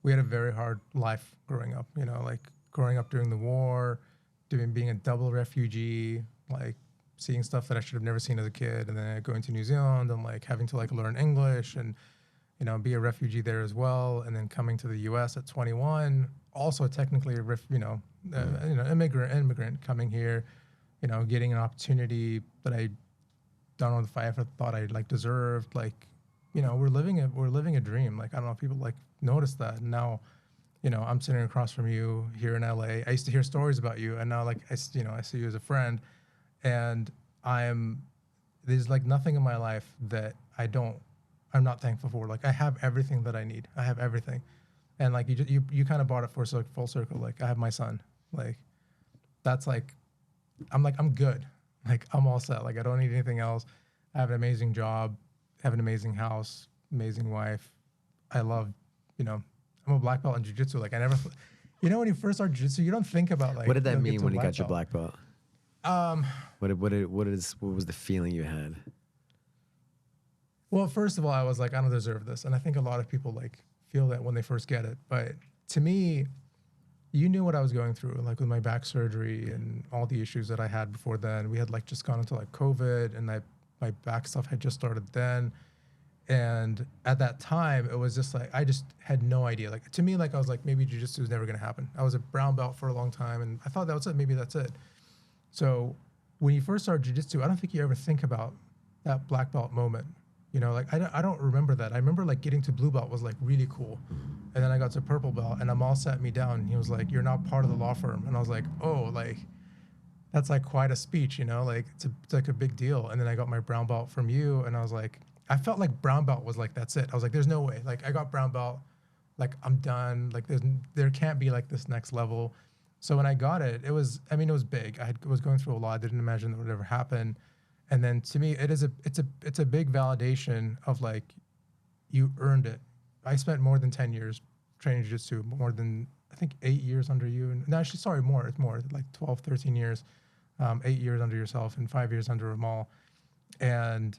we had a very hard life growing up, you know, like growing up during the war, being a double refugee, like seeing stuff that I should have never seen as a kid. And then going to New Zealand and like having to like learn English and, you know, be a refugee there as well. And then coming to the US at 21, also technically a immigrant coming here, you know, getting an opportunity that I don't know if I ever thought I like deserved. Like, you know, we're living a dream. Like, I don't know if people like notice that. And now, you know, I'm sitting across from you here in LA. I used to hear stories about you, and now like I see you as a friend, and there's like nothing in my life that I'm not thankful for. Like I have everything that I need. I have everything, and like you kind of brought it full circle. Like I have my son. Like that's like I'm good. Like I'm all set. Like I don't need anything else. I have an amazing job, have an amazing house, amazing wife. I love, you know, I'm a black belt in jiu-jitsu. Like I never, you know, when you first start jiu-jitsu, you don't think about like. What did that mean when you got your black belt? What was the feeling you had? Well, first of all, I was like, I don't deserve this, and I think a lot of people like feel that when they first get it. But to me, you knew what I was going through, like with my back surgery and all the issues that I had before then. We had like just gone into like COVID, and my back stuff had just started then. And at that time, it was just like I just had no idea. Like to me, like I was like, maybe jiu-jitsu is never gonna happen. I was a brown belt for a long time, and I thought that was it. Maybe that's it. So when you first start jiu-jitsu, I don't think you ever think about that black belt moment. You know, like I don't remember that. I remember like getting to blue belt was like really cool. And then I got to purple belt, and Amal sat me down, and he was like, "You're now part of the law firm." And I was like, "Oh, like that's like quite a speech, you know, like it's like a big deal." And then I got my brown belt from you, and I was like, I felt like brown belt was like, that's it. I was like, there's no way. Like I got brown belt, like I'm done. Like there can't be like this next level. So when I got it, it was big. I was going through a lot. I didn't imagine that would ever happen. And then to me, it's a big validation of like, you earned it. I spent more than 10 years training jiu-jitsu, more than I think 8 years under you. And no, actually, sorry, more. It's more like 12, 13 years, 8 years under yourself and 5 years under Amal. And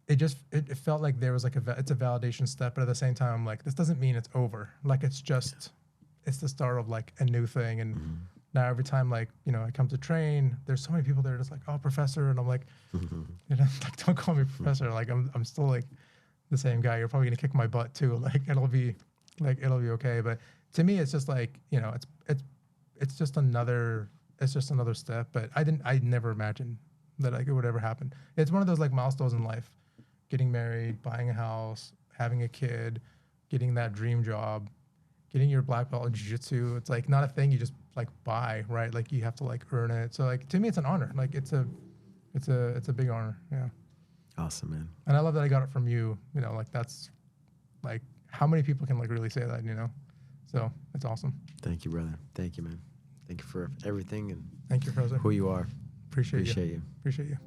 it felt like there was like it's a validation step, but at the same time, I'm like, this doesn't mean it's over. Like it's the start of like a new thing. And now every time like, you know, I come to train, there's so many people that are just like, "Oh, professor," and I'm like, you know, like, don't call me professor. Like I'm still like the same guy. You're probably gonna kick my butt too. Like it'll be okay. But to me, it's just like, you know, it's just another step. But I never imagined that like it would ever happen. It's one of those like milestones in life. Getting married, buying a house, having a kid, getting that dream job, getting your black belt in jiu-jitsu. It's like not a thing you just like buy, right? Like you have to like earn it. So like to me, it's an honor. Like it's a big honor. Yeah. Awesome, man. And I love that I got it from you. You know, like that's like how many people can like really say that, you know? So it's awesome. Thank you, brother. Thank you, man. Thank you for everything and thank you, Professor. who you are. Appreciate you. Appreciate you.